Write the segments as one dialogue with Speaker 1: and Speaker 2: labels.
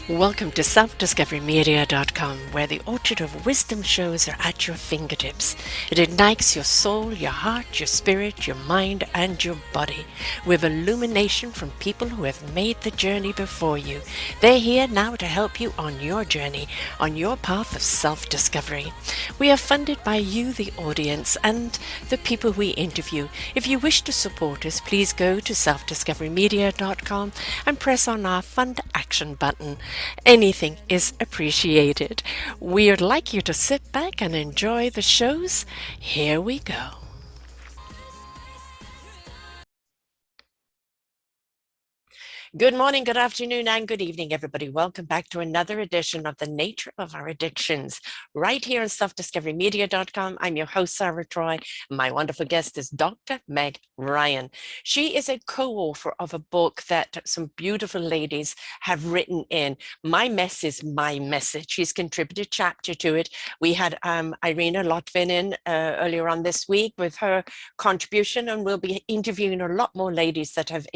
Speaker 1: Welcome to selfdiscoverymedia.com, where the orchard of wisdom shows are at your fingertips. It ignites your soul, your heart, your spirit, your mind, and your body with illumination from people who have made the journey before you. They're here now to help you on your journey, on your path of self-discovery. We are funded by you, the audience, and the people we interview. If you wish to support us, please go to selfdiscoverymedia.com and press on our Fund Action button. Anything is appreciated. We'd like you to sit back and enjoy the shows. Here we go. Good morning, good afternoon, and good evening, everybody. Welcome back to another edition of The Nature of Our Addictions, right here on selfdiscoverymedia.com. I'm your host, Sara Troy. My wonderful guest is Dr. Meg Ryan. She is a co-author of a book that some beautiful ladies have written in. My Mess is My Message. She's contributed a chapter to it. We had Irina Lotvin in earlier on this week with her contribution, and we'll be interviewing a lot more ladies that have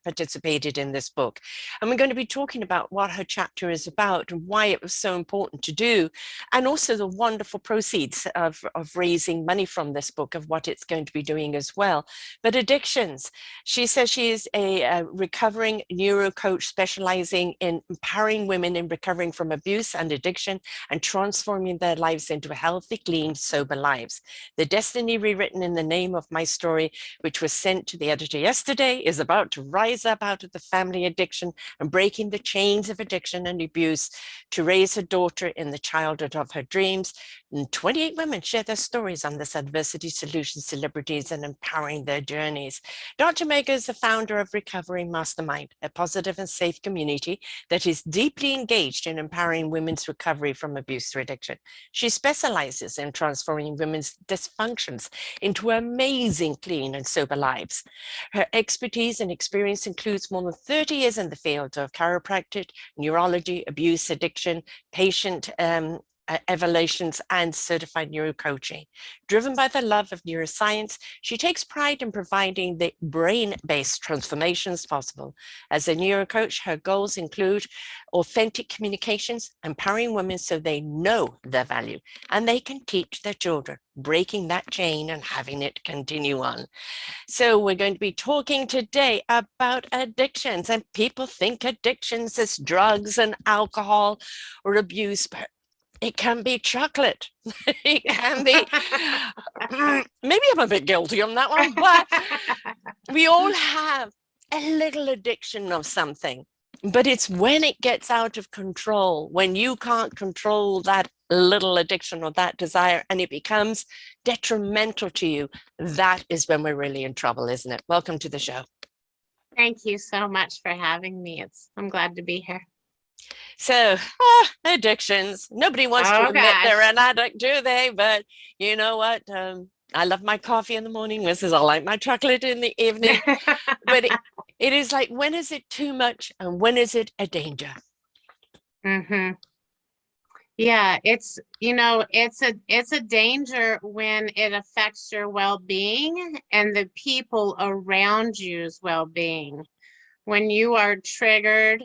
Speaker 1: participated in this book. And we're going to be talking about what her chapter is about and why it was so important to do, and also the wonderful proceeds of raising money from this book, of what it's going to be doing as well. But addictions, she says she is a recovering NeuroCoach specializing in empowering women in recovering from abuse and addiction and transforming their lives into healthy, clean, sober lives. The destiny rewritten in the name of my story, which was sent to the editor yesterday, is about to rise up out of the family addiction and breaking the chains of addiction and abuse to raise her daughter in the childhood of her dreams. And 28 women share their stories on this adversity solution celebrities and empowering their journeys. Dr. Meg is the founder of Recovery Mastermind, a positive and safe community that is deeply engaged in empowering women's recovery from abuse through addiction. She specializes in transforming women's dysfunctions into amazing, clean, and sober lives. Her expertise and experience includes more than 30 years in the field of chiropractic, neurology, abuse, addiction, patient evaluations, and certified neurocoaching. Driven by the love of neuroscience, she takes pride in providing the brain-based transformations possible. As a neurocoach, her goals include authentic communications, empowering women so they know their value and they can teach their children, breaking that chain and having it continue on. So we're going to be talking today about addictions, and people think addictions is drugs and alcohol or abuse, but it can be chocolate. It can be, maybe I'm a bit guilty on that one, but we all have a little addiction of something. But it's when it gets out of control, when you can't control that little addiction or that desire, and it becomes detrimental to you, that is when we're really in trouble, isn't it? Welcome to the show.
Speaker 2: Thank you so much for having me. I'm glad to be here.
Speaker 1: So, addictions. Nobody wants to admit they're an addict, do they? But you know what? I love my coffee in the morning. This is I like my chocolate in the evening. But it is like, when is it too much and when is it a danger?
Speaker 2: Yeah, it's a danger when it affects your well-being and the people around you's well-being. When you are triggered,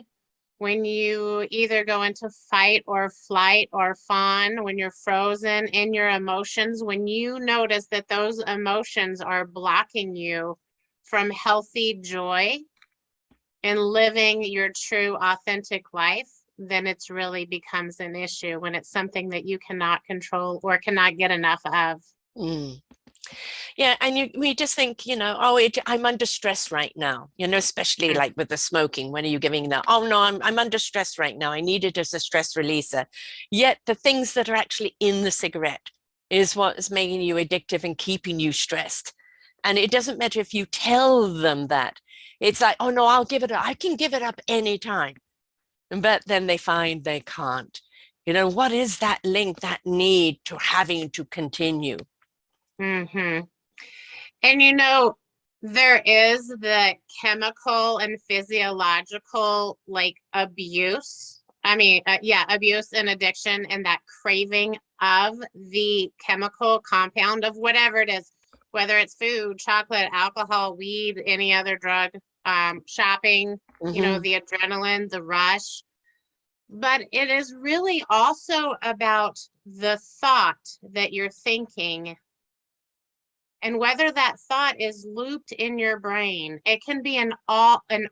Speaker 2: when you either go into fight or flight or fawn, when you're frozen in your emotions, when you notice that those emotions are blocking you from healthy joy and living your true authentic life, then it's really becomes an issue when it's something that you cannot control or cannot get enough of.
Speaker 1: Yeah, and we just think, I'm under stress right now, especially like with the smoking. When are you giving that? Oh, no, I'm under stress right now. I need it as a stress releaser. Yet the things that are actually in the cigarette is what is making you addictive and keeping you stressed. And it doesn't matter if you tell them that. It's like, oh, no, I'll give it up. I can give it up anytime. But then they find they can't. What is that link, that need to having to continue?
Speaker 2: And there is the chemical and physiological abuse. Abuse and addiction, and that craving of the chemical compound of whatever it is, whether it's food, chocolate, alcohol, weed, any other drug, shopping, the adrenaline, the rush. But it is really also about the thought that you're thinking and whether that thought is looped in your brain. It can be an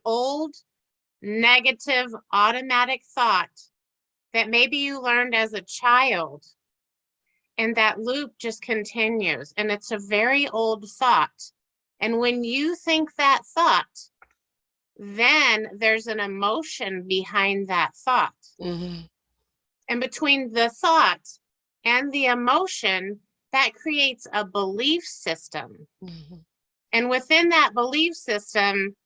Speaker 2: old negative automatic thought that maybe you learned as a child, and that loop just continues, and it's a very old thought. And when you think that thought, then there's an emotion behind that thought. And between the thought and the emotion, that creates a belief system. And within that belief system,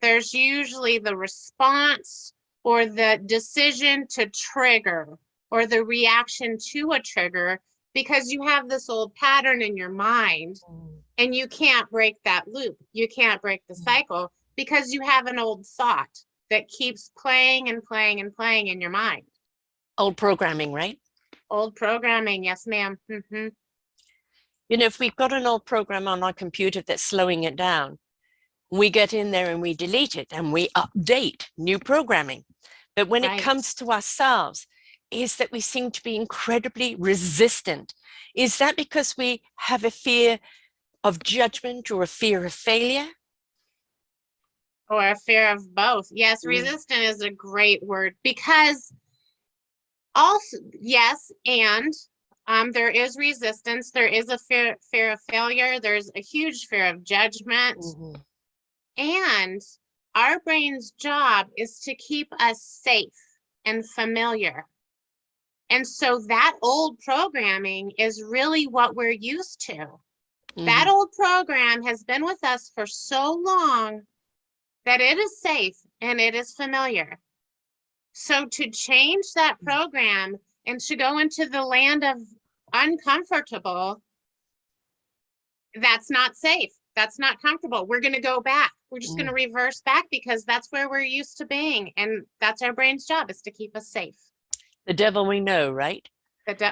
Speaker 2: there's usually the response or the decision to trigger or the reaction to a trigger, because you have this old pattern in your mind and you can't break that loop. You can't break the cycle because you have an old thought that keeps playing and playing and playing in your mind.
Speaker 1: Old programming, right?
Speaker 2: Old programming, yes, ma'am.
Speaker 1: If we've got an old program on our computer that's slowing it down, we get in there and we delete it and we update new programming. But when it comes to ourselves, is that we seem to be incredibly resistant. Is that because we have a fear of judgment or a fear of failure?
Speaker 2: Or a fear of both. Yes, resistant is a great word, because also, yes, and there is resistance. There is a fear of failure. There's a huge fear of judgment. And our brain's job is to keep us safe and familiar. And so that old programming is really what we're used to. That old program has been with us for so long that it is safe and it is familiar. So to change that program and to go into the land of uncomfortable, that's not safe. That's not comfortable. We're going to go back. We're just going to reverse back because that's where we're used to being. And that's our brain's job, is to keep us safe.
Speaker 1: The devil we know, right? And,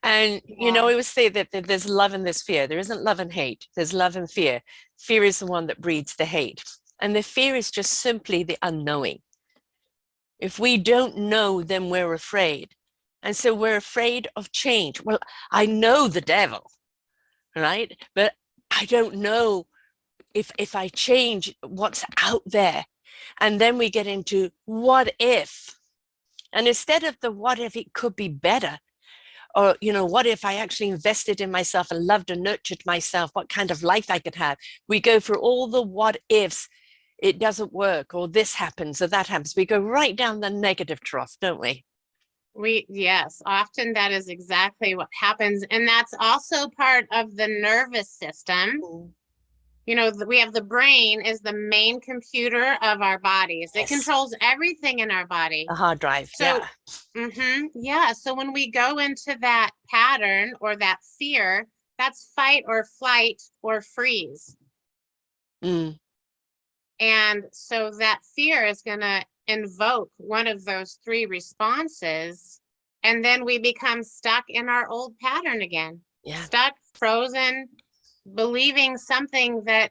Speaker 1: I always say that there's love and there's fear. There isn't love and hate. There's love and fear. Fear is the one that breeds the hate. And the fear is just simply the unknowing. If we don't know, then we're afraid. And so we're afraid of change. Well, I know the devil, right? But I don't know if I change what's out there. And then we get into what if? And instead of the what if it could be better, or, what if I actually invested in myself and loved and nurtured myself, what kind of life I could have? We go for all the what ifs. It doesn't work, or this happens, or that happens. We go right down the negative trough, don't we?
Speaker 2: Yes, often that is exactly what happens. And that's also part of the nervous system. We have the brain is the main computer of our bodies. Yes. It controls everything in our body.
Speaker 1: A hard drive,
Speaker 2: So, So when we go into that pattern or that fear, that's fight or flight or freeze. And so that fear is going to invoke one of those three responses. And then we become stuck in our old pattern again. Stuck, frozen, believing something that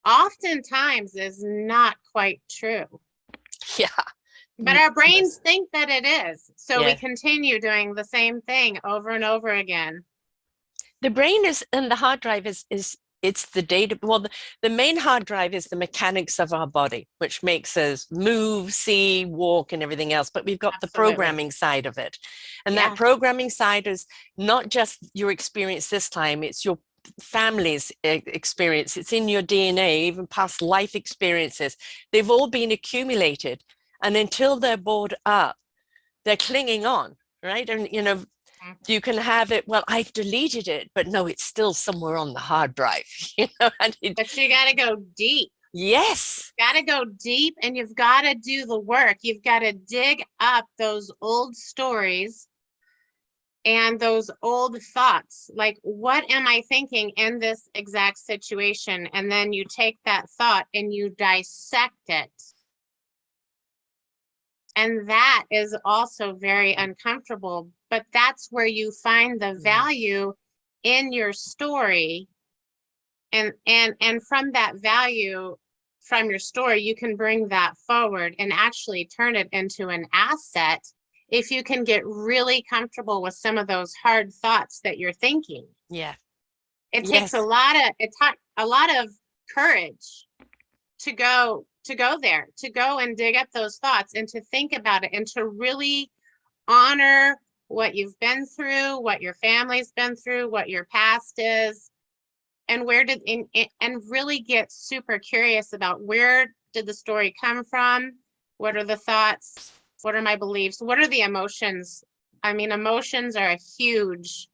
Speaker 2: oftentimes is not quite true. But our brains think that it is. So we continue doing the same thing over and over again.
Speaker 1: The brain is, and the hard drive is it's the data. Well, the main hard drive is the mechanics of our body, which makes us move, see, walk, and everything else. But we've got the programming side of it. And that programming side is not just your experience this time, it's your family's experience. It's in your DNA, even past life experiences. They've all been accumulated. And until they're bored up, they're clinging on, right? And, you can have it, well, I've deleted it, but no, it's still somewhere on the hard drive.
Speaker 2: But you got to go deep.
Speaker 1: Yes.
Speaker 2: Got to go deep, and you've got to do the work. You've got to dig up those old stories and those old thoughts. Like, what am I thinking in this exact situation? And then you take that thought and you dissect it. And that is also very uncomfortable, but that's where you find the value in your story And from that value from your story, you can bring that forward and actually turn it into an asset if you can get really comfortable with some of those hard thoughts that you're thinking.
Speaker 1: Yeah.
Speaker 2: It takes
Speaker 1: Yes.
Speaker 2: a lot of courage to go there, to go and dig up those thoughts and to think about it and to really honor what you've been through, what your family's been through, what your past is, and and really get super curious about where did the story come from? What are the thoughts? What are my beliefs? What are the emotions? I mean, emotions are a huge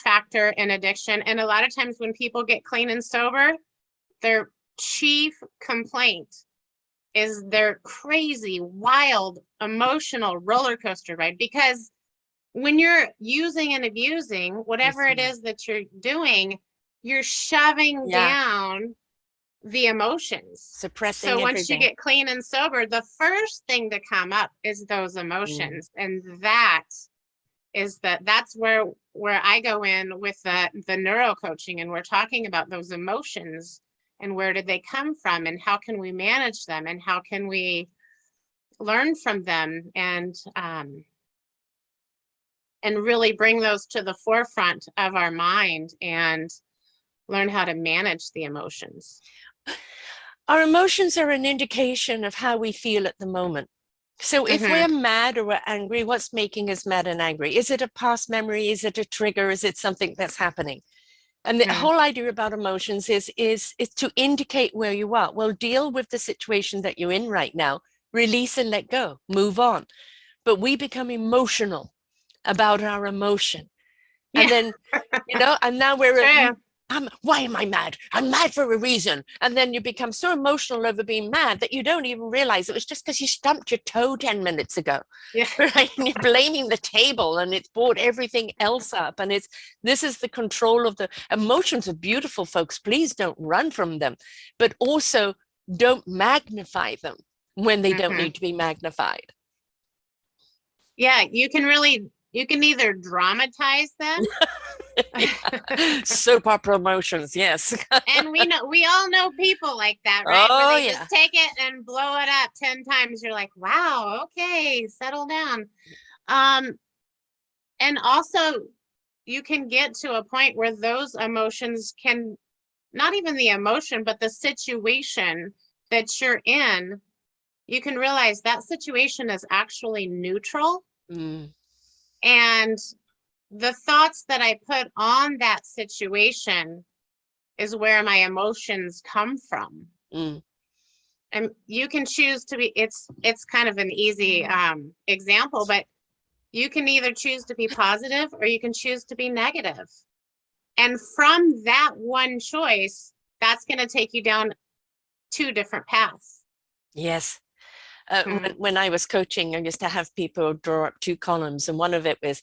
Speaker 2: factor in addiction. And a lot of times when people get clean and sober, their chief complaint is their crazy, wild, emotional roller coaster ride. Because when you're using and abusing, whatever it is that you're doing, you're shoving down the emotions.
Speaker 1: Suppressing
Speaker 2: so once
Speaker 1: everything.
Speaker 2: you get clean and sober, the first thing to come up is those emotions. And that's where I go in with the neuro coaching, and we're talking about those emotions and where did they come from and how can we manage them and how can we learn from them and really bring those to the forefront of our mind and learn how to manage the emotions.
Speaker 1: Our emotions are an indication of how we feel at the moment. So if we're mad or we're angry, what's making us mad and angry? Is it a past memory? Is it a trigger? Is it something that's happening? And the whole idea about emotions is to indicate where you are. Well, deal with the situation that you're in right now, release and let go, move on. But we become emotional about our emotion. And then, and now we're why am I mad? I'm mad for a reason. And then you become so emotional over being mad that you don't even realize it was just because you stumped your toe 10 minutes ago.
Speaker 2: Yeah.
Speaker 1: Right? And you're blaming the table and it's brought everything else up. And this is the control of the emotions are beautiful, folks. Please don't run from them, but also don't magnify them when they don't need to be magnified.
Speaker 2: Yeah, you can either dramatize them.
Speaker 1: Soap opera emotions, yes.
Speaker 2: And we all know people like that, right?
Speaker 1: Oh,
Speaker 2: where they just take it and blow it up 10 times. You're like, wow, okay, settle down. And also you can get to a point where those emotions can, not even the emotion, but the situation that you're in, you can realize that situation is actually neutral. And the thoughts that I put on that situation is where my emotions come from. And you can choose to be, it's kind of an easy example, but you can either choose to be positive or you can choose to be negative. And from that one choice, that's going to take you down 2 different paths.
Speaker 1: Yes. When I was coaching, I used to have people draw up 2 columns, and one of it was,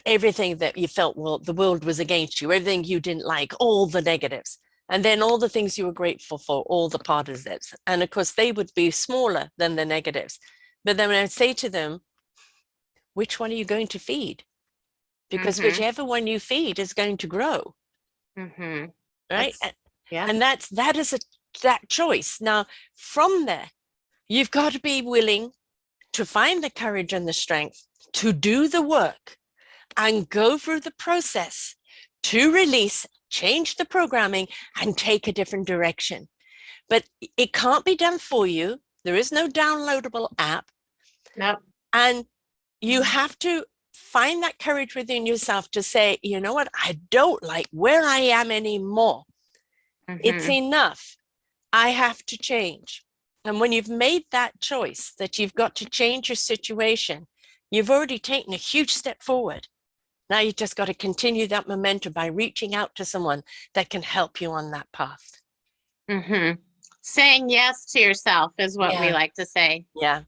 Speaker 1: everything that you felt, well, the world was against you, everything you didn't like, all the negatives, and then all the things you were grateful for, all the positives. And of course, they would be smaller than the negatives. But then when I'd say to them, which one are you going to feed? Because whichever one you feed is going to grow. Right? And that is that choice. Now, from there, you've got to be willing to find the courage and the strength to do the work and go through the process to release, change the programming, and take a different direction. But it can't be done for you. There is no downloadable app.
Speaker 2: No.
Speaker 1: And you have to find that courage within yourself to say, you know what, I don't like where I am anymore. It's enough. I have to change. And when you've made that choice that you've got to change your situation, you've already taken a huge step forward. Now you've just got to continue that momentum by reaching out to someone that can help you on that path.
Speaker 2: Saying yes to yourself is what we like to say.
Speaker 1: Yeah.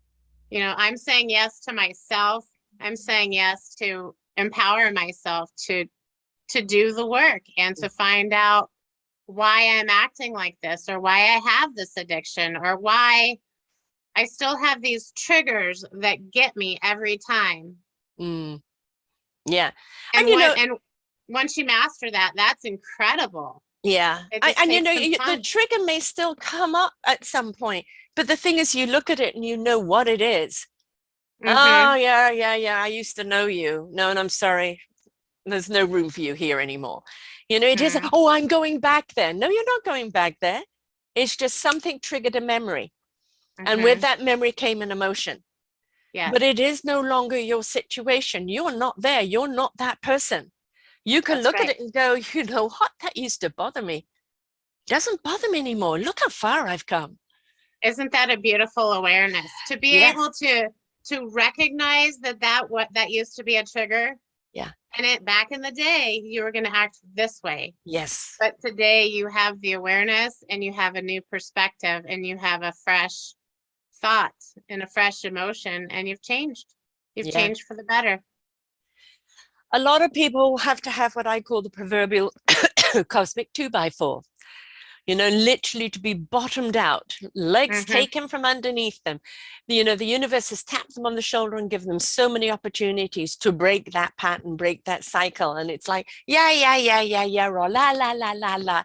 Speaker 2: I'm saying yes to myself. I'm saying yes to empower myself to do the work and to find out why I'm acting like this, or why I have this addiction, or why I still have these triggers that get me every time.
Speaker 1: Yeah.
Speaker 2: And once you master that, that's incredible.
Speaker 1: Yeah.
Speaker 2: It just
Speaker 1: And you
Speaker 2: takes
Speaker 1: know,
Speaker 2: some
Speaker 1: the
Speaker 2: time.
Speaker 1: trigger may still come up at some point, but the thing is, you look at it and you know what it is.
Speaker 2: Mm-hmm.
Speaker 1: Oh, yeah, yeah, yeah. I used to know you. No, and I'm sorry. There's no room for you here anymore. You know, it is,
Speaker 2: Mm-hmm.
Speaker 1: oh, I'm going back there. No, you're not going back there. It's just something triggered a memory. And with
Speaker 2: Mm-hmm.
Speaker 1: that memory came an emotion. But
Speaker 2: Yes,
Speaker 1: it is no longer your situation. You're not there. You're not that person. You can
Speaker 2: that's
Speaker 1: look at
Speaker 2: right.
Speaker 1: it and go, you know what? That used to bother me. Doesn't bother me anymore. Look how far I've come.
Speaker 2: Isn't that a beautiful awareness to be
Speaker 1: Yes.
Speaker 2: able to recognize that what that used to be a trigger,
Speaker 1: Yeah.
Speaker 2: and it back in the day you were going to act this way,
Speaker 1: Yes.
Speaker 2: but today you have the awareness and you have a new perspective and you have a fresh thought and a fresh emotion, and you've changed. You've
Speaker 1: Yeah.
Speaker 2: changed for the better.
Speaker 1: A lot of people have to have what I call the proverbial cosmic 2x4. You know, literally to be bottomed out, legs
Speaker 2: Mm-hmm.
Speaker 1: taken from underneath them. You know, the universe has tapped them on the shoulder and given them so many opportunities to break that pattern, break that cycle. And it's like, yeah, yeah, yeah, yeah, yeah, or la, la, la, la, la,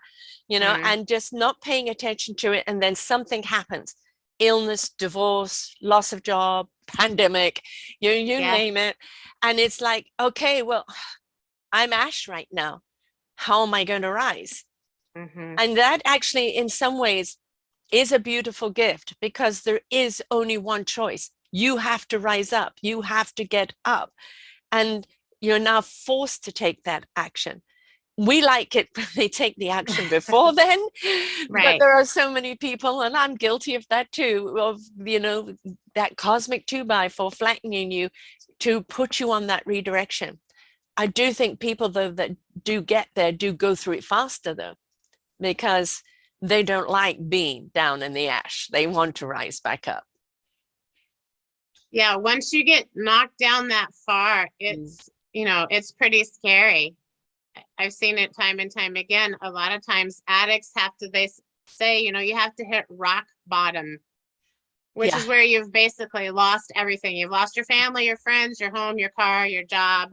Speaker 1: you know,
Speaker 2: Mm.
Speaker 1: and just not paying attention to it. And then something happens, illness, divorce, loss of job, pandemic, you
Speaker 2: Yes.
Speaker 1: name it. And it's like, okay, well, I'm ash right now. How am I going to rise?
Speaker 2: Mm-hmm.
Speaker 1: And that actually, in some ways, is a beautiful gift because there is only one choice. You have to rise up, you have to get up, and you're now forced to take that action. We like it when they take the action before then, but
Speaker 2: Right.
Speaker 1: there are so many people, and I'm guilty of that too, of, you know, that cosmic 2x4 flattening you to put you on that redirection. I do think people, though, that do get there do go through it faster, though, because they don't like being down in the ash. They want to rise back up.
Speaker 2: Yeah, once you get knocked down that far,
Speaker 1: Mm.
Speaker 2: it's pretty scary. I've seen it time and time again. A lot of times addicts they say, you have to hit rock bottom, which
Speaker 1: Yeah,
Speaker 2: is where you've basically lost everything. You've lost your family, your friends, your home, your car, your job,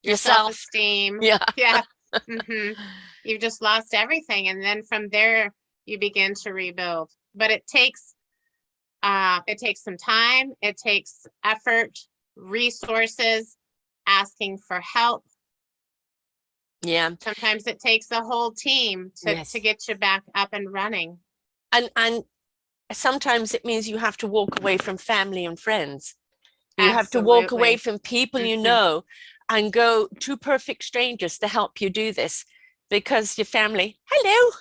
Speaker 2: your
Speaker 1: yourself.
Speaker 2: self-esteem.
Speaker 1: Yeah.
Speaker 2: Yeah. Hmm. You've just lost everything. And then from there, you begin to rebuild. But it takes some time, it takes effort, resources, asking for help.
Speaker 1: Yeah.
Speaker 2: Sometimes it takes a whole team to
Speaker 1: Yes.
Speaker 2: get you back up and running.
Speaker 1: And sometimes it means you have to walk away from family and friends. You have to walk away
Speaker 2: Absolutely.
Speaker 1: from people you
Speaker 2: Hmm.
Speaker 1: know and go to perfect strangers to help you do this because your family, hello.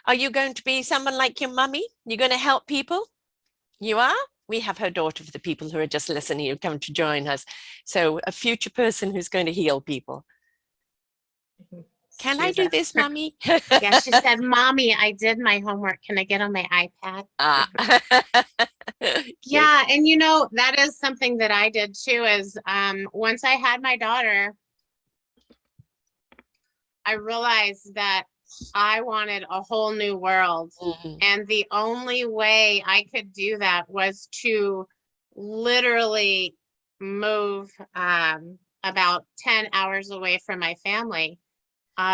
Speaker 1: Are you going to be someone like your mummy? You're going to help people? You are? We have her daughter for the people who are just listening who come to join us. So a future person who's going to heal people. Can I
Speaker 2: She's
Speaker 1: do
Speaker 2: a
Speaker 1: this, mommy?
Speaker 2: Yeah, she said, Mommy, I did my homework. Can I get on my iPad?
Speaker 1: Ah. Cute.
Speaker 2: Yeah, and that is something that I did too, is once I had my daughter, I realized that I wanted a whole new world.
Speaker 1: Mhm.
Speaker 2: And the only way I could do that was to literally move about 10 hours away from my family.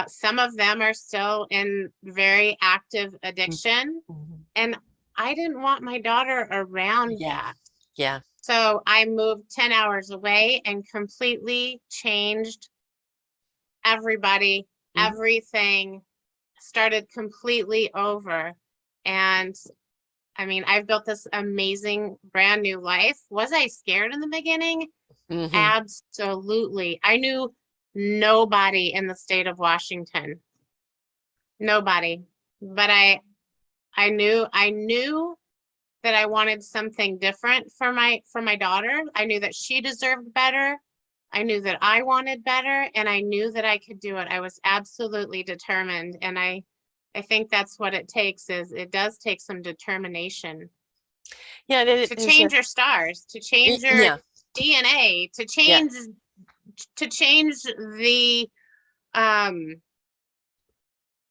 Speaker 2: Some of them are still in very active addiction,
Speaker 1: Mhm.
Speaker 2: and I didn't want my daughter around
Speaker 1: Yeah.
Speaker 2: that.
Speaker 1: Yeah.
Speaker 2: So I moved 10 hours away and completely changed everybody,
Speaker 1: Mhm.
Speaker 2: everything, started completely over. And I mean, I've built this amazing brand new life. Was I scared in the beginning?
Speaker 1: Mhm.
Speaker 2: Absolutely. I knew nobody in the state of Washington. Nobody. But I knew that I wanted something different for my daughter. I knew that she deserved better. I knew that I wanted better, and I knew that I could do it. I was absolutely determined, and I think that's what it takes. Is it does take some determination
Speaker 1: Yeah,
Speaker 2: to
Speaker 1: there's a
Speaker 2: change your stars, to change your
Speaker 1: yeah,
Speaker 2: DNA, to
Speaker 1: yeah.
Speaker 2: change the um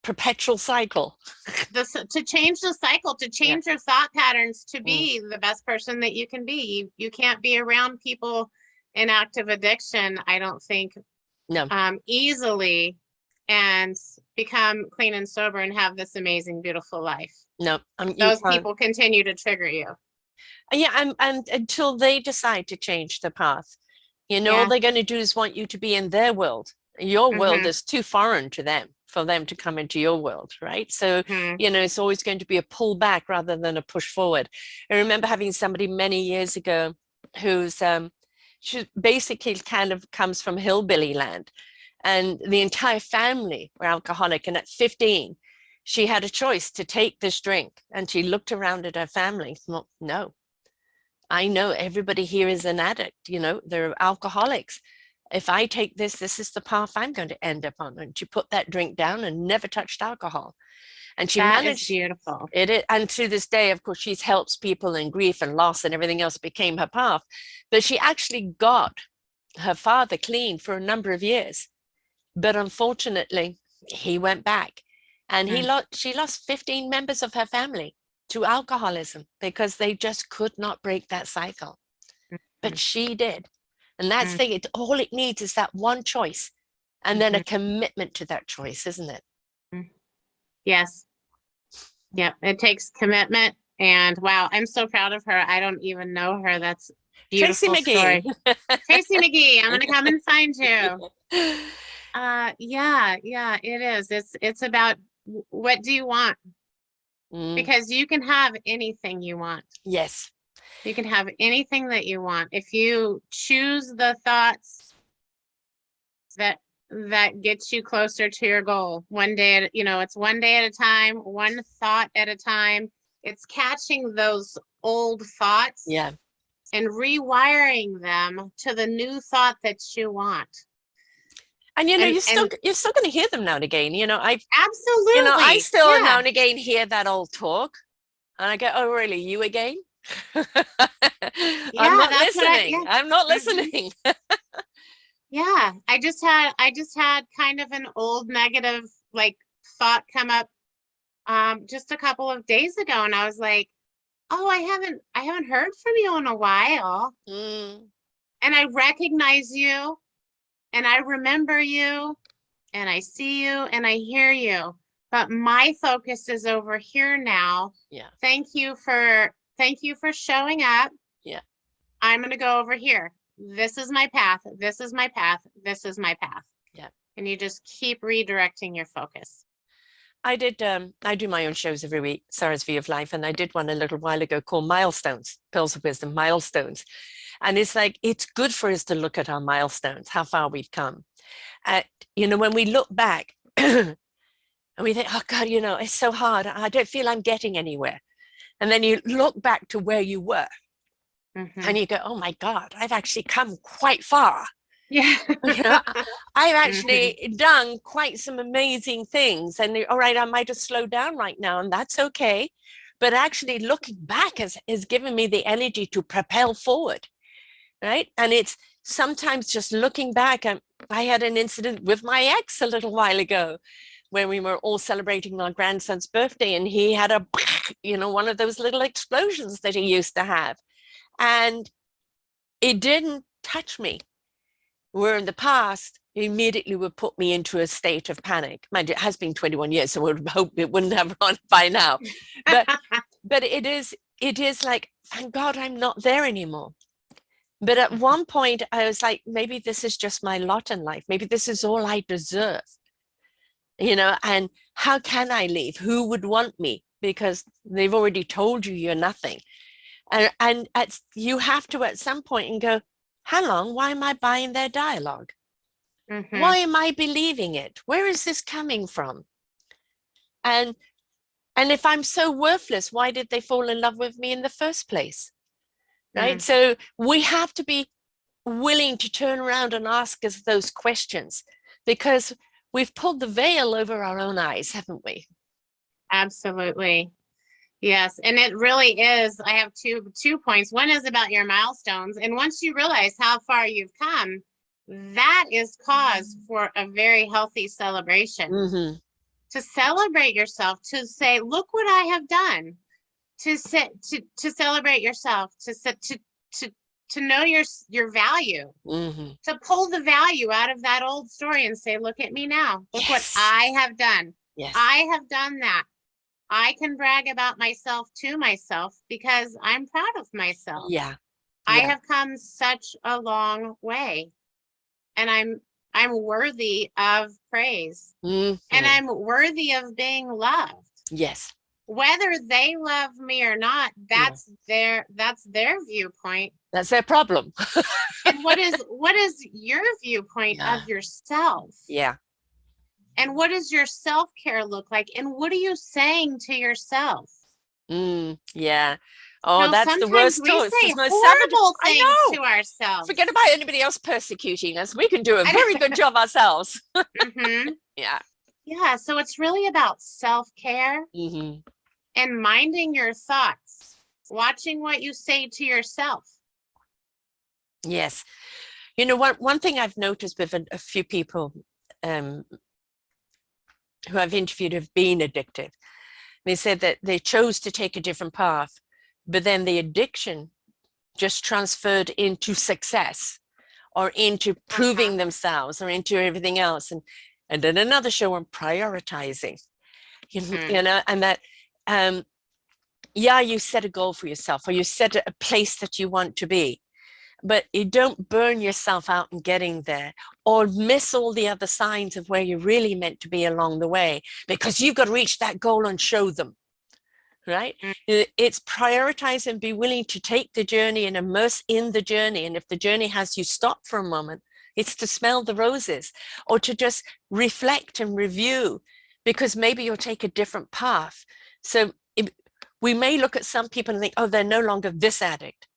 Speaker 1: Perpetual cycle.
Speaker 2: to change the cycle, to
Speaker 1: Yeah.
Speaker 2: change your thought patterns, to
Speaker 1: Mm.
Speaker 2: be the best person that you can be. You can't be around people in active addiction, I don't think
Speaker 1: No,
Speaker 2: easily and become clean and sober and have this amazing, beautiful life.
Speaker 1: no, you
Speaker 2: Those
Speaker 1: can't.
Speaker 2: people continue to trigger you.
Speaker 1: Yeah, and until they decide to change the path, all
Speaker 2: Yeah.
Speaker 1: they're going to do is want you to be in their world. Your world
Speaker 2: Mm-hmm.
Speaker 1: is too foreign to them for them to come into your world, right? So,
Speaker 2: Mm-hmm.
Speaker 1: it's always going to be a pull back rather than a push forward. I remember having somebody many years ago who's she basically kind of comes from hillbilly land, and the entire family were alcoholic. And at 15, she had a choice to take this drink, and she looked around at her family. Thought, no, I know everybody here is an addict, they're alcoholics. If I take this, this is the path I'm going to end up on. And she put that drink down and never touched alcohol. And she
Speaker 2: That is
Speaker 1: managed
Speaker 2: beautiful.
Speaker 1: it. And to this day, of course, she's helps people in grief and loss and everything else became her path. But she actually got her father clean for a number of years. But unfortunately, he went back and she lost 15 members of her family to alcoholism because they just could not break that cycle. But she did. And that's the thing, all it needs is that one choice and then a commitment to that choice, isn't it?
Speaker 2: Yes. Yep. It takes commitment. And wow, I'm so proud of her. I don't even know her. That's
Speaker 1: Tracy
Speaker 2: beautiful
Speaker 1: McGee.
Speaker 2: story. Tracy McGee, I'm gonna come and find you. Yeah, it is. It's about what do you want? Because you can have anything you want.
Speaker 1: Yes.
Speaker 2: You can have anything that you want. If you choose the thoughts that gets you closer to your goal. One day, it's one day at a time, one thought at a time. It's catching those old thoughts and rewiring them to the new thought that you want.
Speaker 1: And you're still going to hear them now and again.
Speaker 2: Absolutely.
Speaker 1: I still now and again hear that old talk, and I go, "Oh, really? You again?" I'm not listening. I'm not listening.
Speaker 2: Yeah, I just had kind of an old negative thought come up just a couple of days ago, and I was like, oh, I haven't heard from you in a while. And I recognize you and I remember you and I see you and I hear you. But my focus is over here now.
Speaker 1: Yeah.
Speaker 2: Thank you for showing up.
Speaker 1: Yeah.
Speaker 2: I'm going to go over here. This is my path. This is my path. This is my path.
Speaker 1: Yeah.
Speaker 2: And you just keep redirecting your focus.
Speaker 1: I do my own shows every week, Sara's View of Life, and I did one a little while ago called Milestones, Pills of Wisdom, Milestones. And it's good for us to look at our milestones, how far we've come. When we look back and we think, oh God, it's so hard. I don't feel I'm getting anywhere. And then you look back to where you were and you go, oh my God, I've actually come quite far.
Speaker 2: Yeah.
Speaker 1: I've actually done quite some amazing things. And all right, I might have slowed down right now, and that's okay. But actually looking back has given me the energy to propel forward. Right. And it's sometimes just looking back. I had an incident with my ex a little while ago when we were all celebrating our grandson's birthday, and he had one of those little explosions that he used to have. And it didn't touch me. Where in the past, immediately would put me into a state of panic. Mind, it has been 21 years, so I would hope it wouldn't have run by now. But it is like, thank God I'm not there anymore. But at one point, I was like, maybe this is just my lot in life. Maybe this is all I deserve. And how can I leave? Who would want me? Because they've already told you you're nothing. And you have to at some point and go, how long? Why am I buying their dialogue? Why am I believing it? Where is this coming from? And if I'm so worthless, why did they fall in love with me in the first place? Right? So we have to be willing to turn around and ask us those questions, because we've pulled the veil over our own eyes, haven't we?
Speaker 2: Absolutely. Yes. And it really is. I have two points. One is about your milestones. And once you realize how far you've come, that is cause for a very healthy celebration. To celebrate yourself, to say, look what I have done, to celebrate yourself, to to know your value, to pull the value out of that old story and say, look at me now. Look what I have done.
Speaker 1: Yes.
Speaker 2: I have done that. I can brag about myself to myself because I'm proud of myself.
Speaker 1: Yeah.
Speaker 2: I have come such a long way, and I'm worthy of praise, and I'm worthy of being loved.
Speaker 1: Yes.
Speaker 2: Whether they love me or not, that's their viewpoint.
Speaker 1: That's their problem.
Speaker 2: And what is your viewpoint of yourself?
Speaker 1: Yeah.
Speaker 2: And what does your self-care look like? And what are you saying to yourself?
Speaker 1: Yeah. Oh, that's the worst.
Speaker 2: We say horrible things to ourselves.
Speaker 1: Forget about anybody else persecuting us. We can do a very good job ourselves. Yeah.
Speaker 2: Yeah. So it's really about self-care and minding your thoughts, watching what you say to yourself.
Speaker 1: Yes. You know, one thing I've noticed with a few people who I've interviewed have been addicted. They said that they chose to take a different path, but then the addiction just transferred into success or into proving themselves or into everything else. And then another show on prioritizing, you know, and that, you set a goal for yourself, or you set a place that you want to be, but you don't burn yourself out in getting there or miss all the other signs of where you're really meant to be along the way, because you've got to reach that goal and show them, right? It's prioritize and be willing to take the journey and immerse in the journey. And if the journey has you stop for a moment, it's to smell the roses or to just reflect and review, because maybe you'll take a different path. So we may look at some people and think, oh, they're no longer this addict,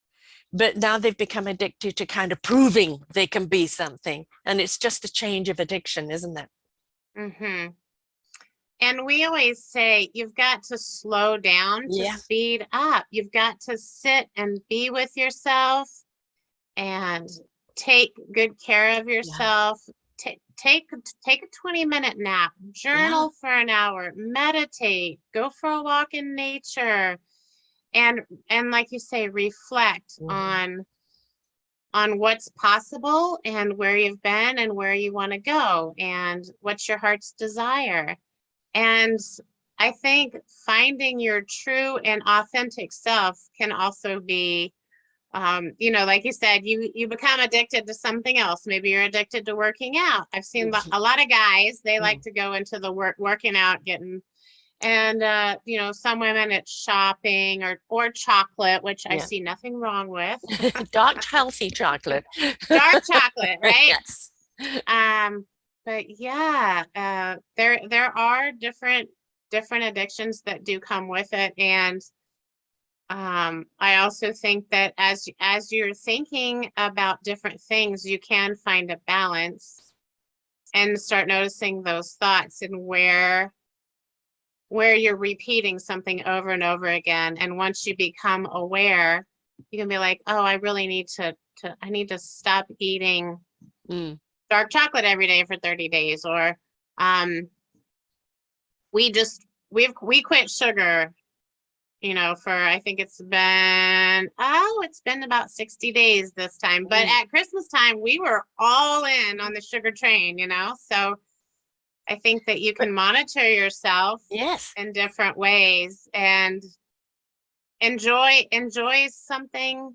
Speaker 1: but now they've become addicted to kind of proving they can be something. And it's just a change of addiction, isn't it?
Speaker 2: And we always say, you've got to slow down to speed up. You've got to sit and be with yourself and take good care of yourself. Take a 20-minute nap, journal for an hour, meditate, go for a walk in nature. And like you say, reflect on what's possible and where you've been and where you want to go and what's your heart's desire. And I think finding your true and authentic self can also be, you know, like you said, you become addicted to something else. Maybe you're addicted to working out. I've seen a lot of guys, they like to go into the working out, and you know, some women it's shopping or chocolate, which I see nothing wrong with.
Speaker 1: Dark, healthy chocolate.
Speaker 2: Dark chocolate, right?
Speaker 1: Yes.
Speaker 2: But there are different addictions that do come with it. And I also think that as you're thinking about different things, you can find a balance and start noticing those thoughts and where you're repeating something over and over again. And once you become aware, you can be like, oh, I really need to stop eating dark chocolate every day for 30 days. Or we quit sugar, you know, for, I think it's been about 60 days this time. But at Christmas time, we were all in on the sugar train, you know. So I think that you can monitor yourself in different ways and enjoy something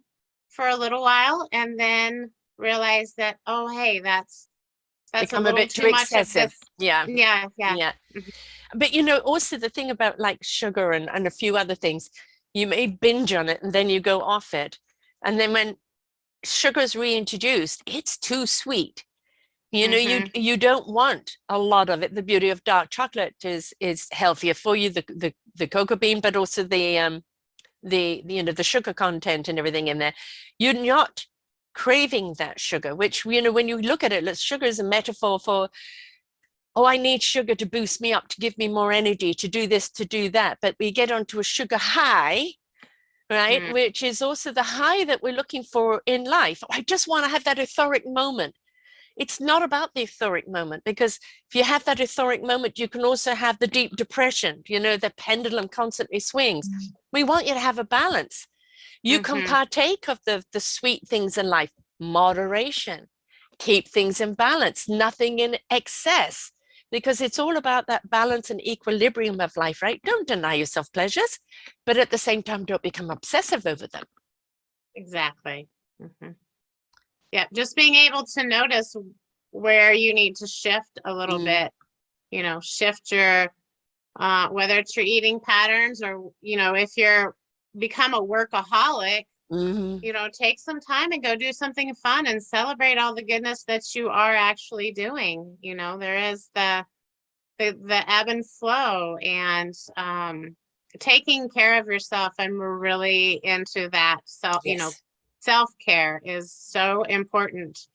Speaker 2: for a little while, and then realize that, oh, hey, that's
Speaker 1: become
Speaker 2: a
Speaker 1: bit
Speaker 2: little
Speaker 1: too excessive. Yeah.
Speaker 2: Mm-hmm.
Speaker 1: But you know, also the thing about like sugar and a few other things, you may binge on it and then you go off it, and then when sugar is reintroduced, it's too sweet. You know, you don't want a lot of it. The beauty of dark chocolate is healthier for you, the cocoa bean, but also the you know, the sugar content and everything in there. You're not craving that sugar, which, you know, when you look at it, sugar is a metaphor for, oh, I need sugar to boost me up, to give me more energy, to do this, to do that. But we get onto a sugar high, right? Which is also the high that we're looking for in life. I just want to have that euphoric moment. It's not about the euphoric moment, because if you have that euphoric moment, you can also have the deep depression, you know, the pendulum constantly swings. We want you to have a balance. You can partake of the sweet things in life, moderation, keep things in balance, nothing in excess, because it's all about that balance and equilibrium of life, right? Don't deny yourself pleasures, but at the same time, don't become obsessive over them.
Speaker 2: Exactly. Yeah, just being able to notice where you need to shift a little bit, you know, shift your, whether it's your eating patterns or, you know, if you're become a workaholic, you know, take some time and go do something fun and celebrate all the goodness that you are actually doing. You know, there is the ebb and flow, and taking care of yourself. I'm really into that. You know,
Speaker 1: Yes.
Speaker 2: self-care is so important.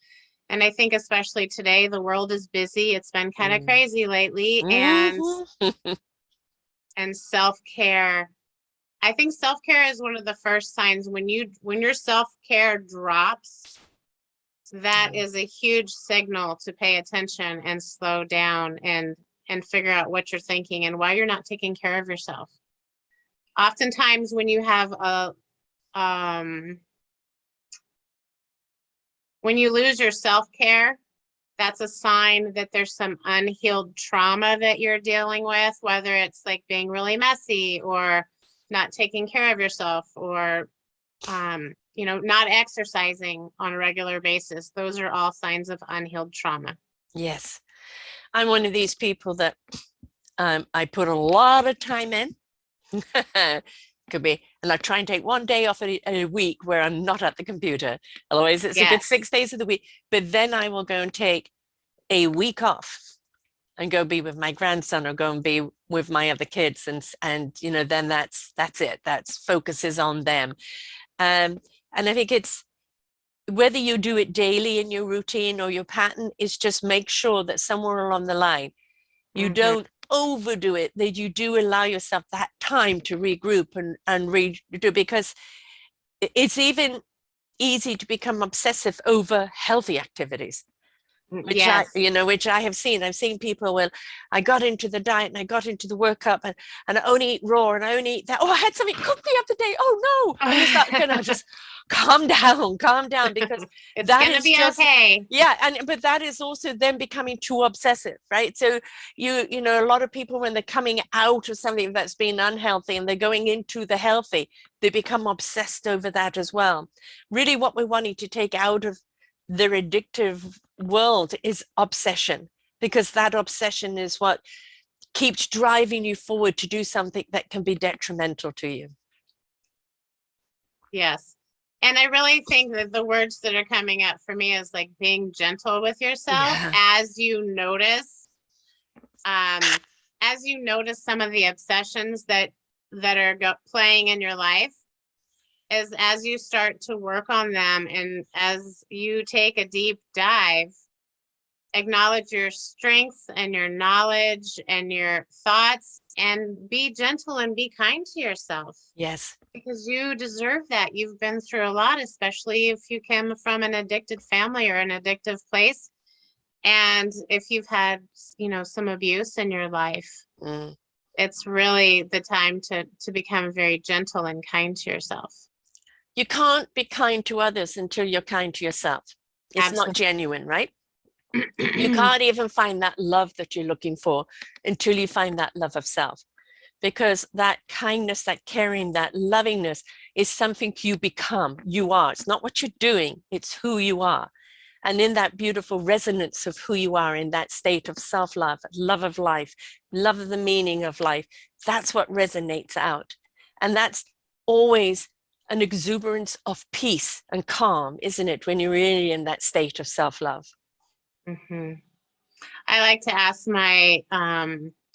Speaker 2: And I think especially today, the world is busy. It's been kind of crazy lately. And self-care, I think self-care is one of the first signs when your self-care drops, that is a huge signal to pay attention and slow down and figure out what you're thinking and why you're not taking care of yourself. Oftentimes when you have when you lose your self-care, that's a sign that there's some unhealed trauma that you're dealing with, whether it's like being really messy or not taking care of yourself, or you know, not exercising on a regular basis. Those are all signs of unhealed trauma.
Speaker 1: Yes. I'm one of these people that I put a lot of time in. Could be, and I try and take one day off a week where I'm not at the computer. Otherwise, it's a good 6 days of the week. But then I will go and take a week off and go be with my grandson or go and be with my other kids, and you know, then that's it. That's focuses on them. And I think it's whether you do it daily in your routine or your pattern, is just make sure that somewhere along the line you don't overdo it, that you do allow yourself that time to regroup and redo, because it's even easy to become obsessive over healthy activities, which which I have seen. I've seen people, well, I got into the diet and I got into the workup and I only eat raw and I only eat that. Oh, I had something cooked the other day. Oh no. And it's like, you know, just calm down, because
Speaker 2: it's
Speaker 1: that
Speaker 2: gonna
Speaker 1: is
Speaker 2: be
Speaker 1: just
Speaker 2: okay.
Speaker 1: Yeah, but that is also them becoming too obsessive, right? So you know, a lot of people, when they're coming out of something that's been unhealthy and they're going into the healthy, they become obsessed over that as well. Really, what we're wanting to take out of their addictive world is obsession, because that obsession is what keeps driving you forward to do something that can be detrimental to you.
Speaker 2: Yes. And I really think that the words that are coming up for me is like being gentle with yourself as you notice some of the obsessions that are playing in your life, is as you start to work on them and as you take a deep dive, acknowledge your strengths and your knowledge and your thoughts, and be gentle and be kind to yourself.
Speaker 1: Yes.
Speaker 2: Because you deserve that. You've been through a lot, especially if you came from an addicted family or an addictive place. And if you've had, you know, some abuse in your life, it's really the time to become very gentle and kind to yourself.
Speaker 1: You can't be kind to others until you're kind to yourself. It's not genuine, right? You can't even find that love that you're looking for until you find that love of self, because that kindness, that caring, that lovingness is something you become. You are. It's not what you're doing, it's who you are. And in that beautiful resonance of who you are, in that state of self-love, love of life, love of the meaning of life, that's what resonates out. And that's always an exuberance of peace and calm, isn't it, when you're really in that state of self-love?
Speaker 2: I like to ask my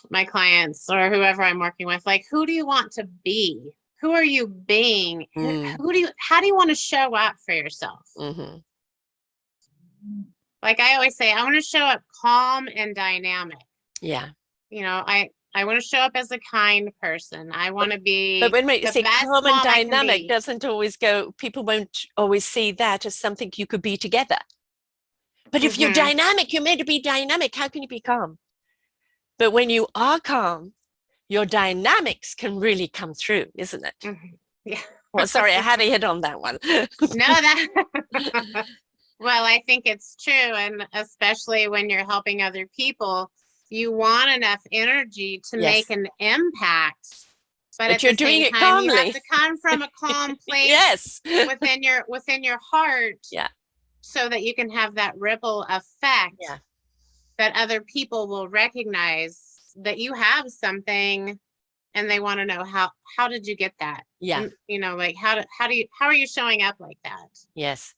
Speaker 2: my clients or whoever I'm working with, like, who do you want to be? Who are you being? How do you want to show up for yourself? Like I always say, I want to show up calm and dynamic.
Speaker 1: Yeah.
Speaker 2: You know, I want to show up as a kind person. I want to be.
Speaker 1: But when we say calm and dynamic, doesn't always go, people won't always see that as something you could be together. But if you're dynamic, you're made to be dynamic. How can you be calm? But when you are calm, your dynamics can really come through, isn't it?
Speaker 2: Yeah,
Speaker 1: Well, sorry, I had to hit on that one.
Speaker 2: No, that well, I think it's true. And especially when you're helping other people, you want enough energy to make
Speaker 1: Yes,
Speaker 2: an impact. But
Speaker 1: but
Speaker 2: at
Speaker 1: you're
Speaker 2: the
Speaker 1: doing
Speaker 2: same
Speaker 1: it
Speaker 2: time, you have
Speaker 1: calmly.
Speaker 2: to come from a calm place
Speaker 1: Yes.
Speaker 2: within your heart
Speaker 1: Yeah,
Speaker 2: so that you can have that ripple effect
Speaker 1: yeah,
Speaker 2: that other people will recognize that you have something and they want to know how did you get that?
Speaker 1: yeah,
Speaker 2: You know, like how are you showing up like that?
Speaker 1: yes.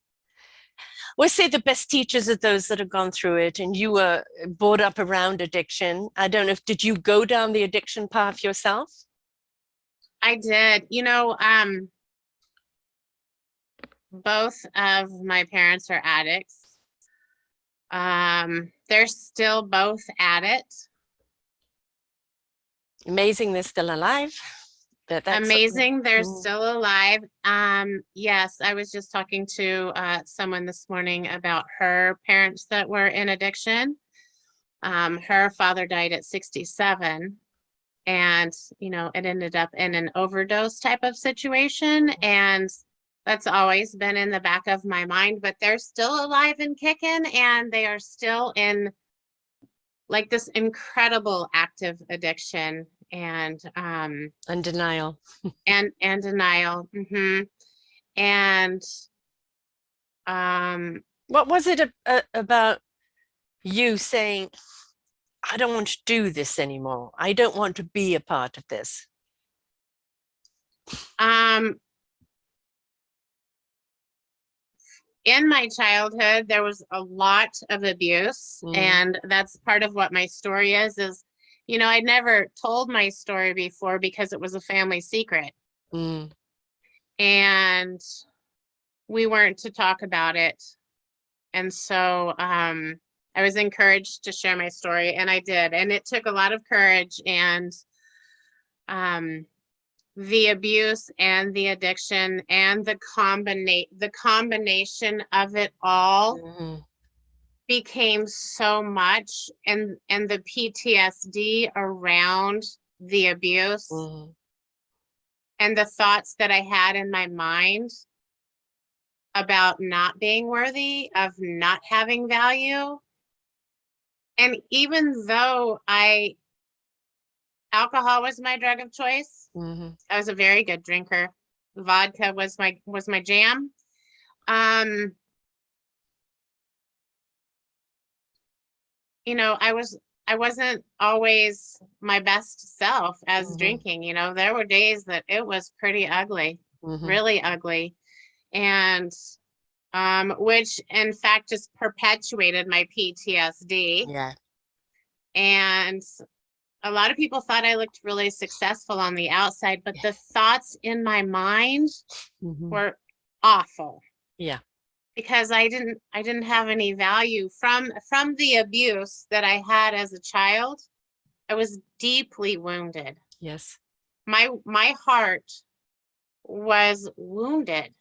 Speaker 1: We'll say the best teachers are those that have gone through it, and you were brought up around addiction. I don't know if did you go down the addiction path yourself?
Speaker 2: I did. You know, both of my parents are addicts. They're still both at it.
Speaker 1: Amazing, they're still alive. That's
Speaker 2: Amazing, they're
Speaker 1: mm,
Speaker 2: still alive. Yes, I was just talking to someone this morning about her parents that were in addiction. Her father died at 67, and you know, it ended up in an overdose type of situation, and that's always been in the back of my mind, but they're still alive and kicking, and they are still in like this incredible active addiction and
Speaker 1: undenial.
Speaker 2: and denial. And
Speaker 1: What was it about you saying, I don't want to do this anymore? I don't want to be a part of this.
Speaker 2: um in my childhood there was a lot of abuse,
Speaker 1: Mm,
Speaker 2: and that's part of what my story is you know, I never told my story before because it was a family secret,
Speaker 1: mm,
Speaker 2: and we weren't to talk about it. And so I was encouraged to share my story, and I did, and it took a lot of courage. And um the abuse and the addiction and the combination of it all
Speaker 1: mm,
Speaker 2: became so much, and the PTSD around the abuse
Speaker 1: mm,
Speaker 2: and the thoughts that I had in my mind about not being worthy, of not having value. And even though I alcohol was my drug of choice,
Speaker 1: mm,
Speaker 2: I was a very good drinker. Vodka was my jam. Um, you know, I wasn't always my best self as
Speaker 1: mm,
Speaker 2: drinking. You know, there were days that it was pretty ugly,
Speaker 1: mm,
Speaker 2: really ugly. And which in fact just perpetuated my PTSD.
Speaker 1: yeah.
Speaker 2: And a lot of people thought I looked really successful on the outside, but the thoughts in my mind
Speaker 1: Mm,
Speaker 2: were awful
Speaker 1: yeah.
Speaker 2: because I didn't have any value from the abuse that I had as a child. I was deeply wounded.
Speaker 1: Yes.
Speaker 2: My heart was wounded,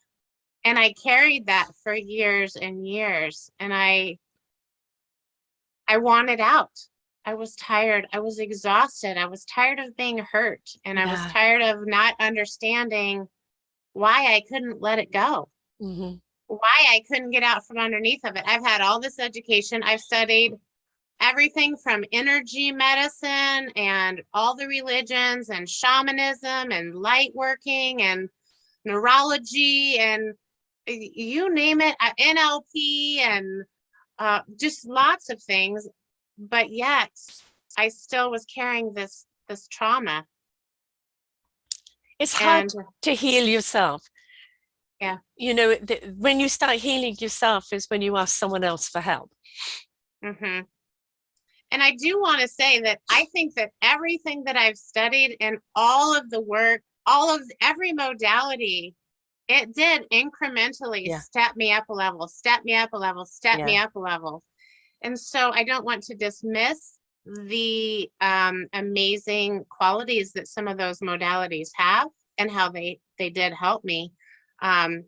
Speaker 2: and I carried that for years and years, and I wanted out. I was tired. I was exhausted. I was tired of being hurt, and I was
Speaker 1: Yeah.
Speaker 2: tired of not understanding why I couldn't let it go,
Speaker 1: Mm,
Speaker 2: why I couldn't get out from underneath of it. I've had all this education. I've studied everything from energy medicine and all the religions and shamanism and light working and neurology and you name it, NLP and just lots of things. But yet I still was carrying this trauma.
Speaker 1: it's hard
Speaker 2: And
Speaker 1: to heal yourself.
Speaker 2: yeah.
Speaker 1: You know, when you start healing yourself is when you ask someone else for help.
Speaker 2: hmm And I do want to say that I think that everything that I've studied and all of the work, all of every modality, it did incrementally
Speaker 1: Yeah.
Speaker 2: step me up a level, step me up a level, step
Speaker 1: Yeah.
Speaker 2: me up a level. And so I don't want to dismiss the amazing qualities that some of those modalities have and how they did help me. Um,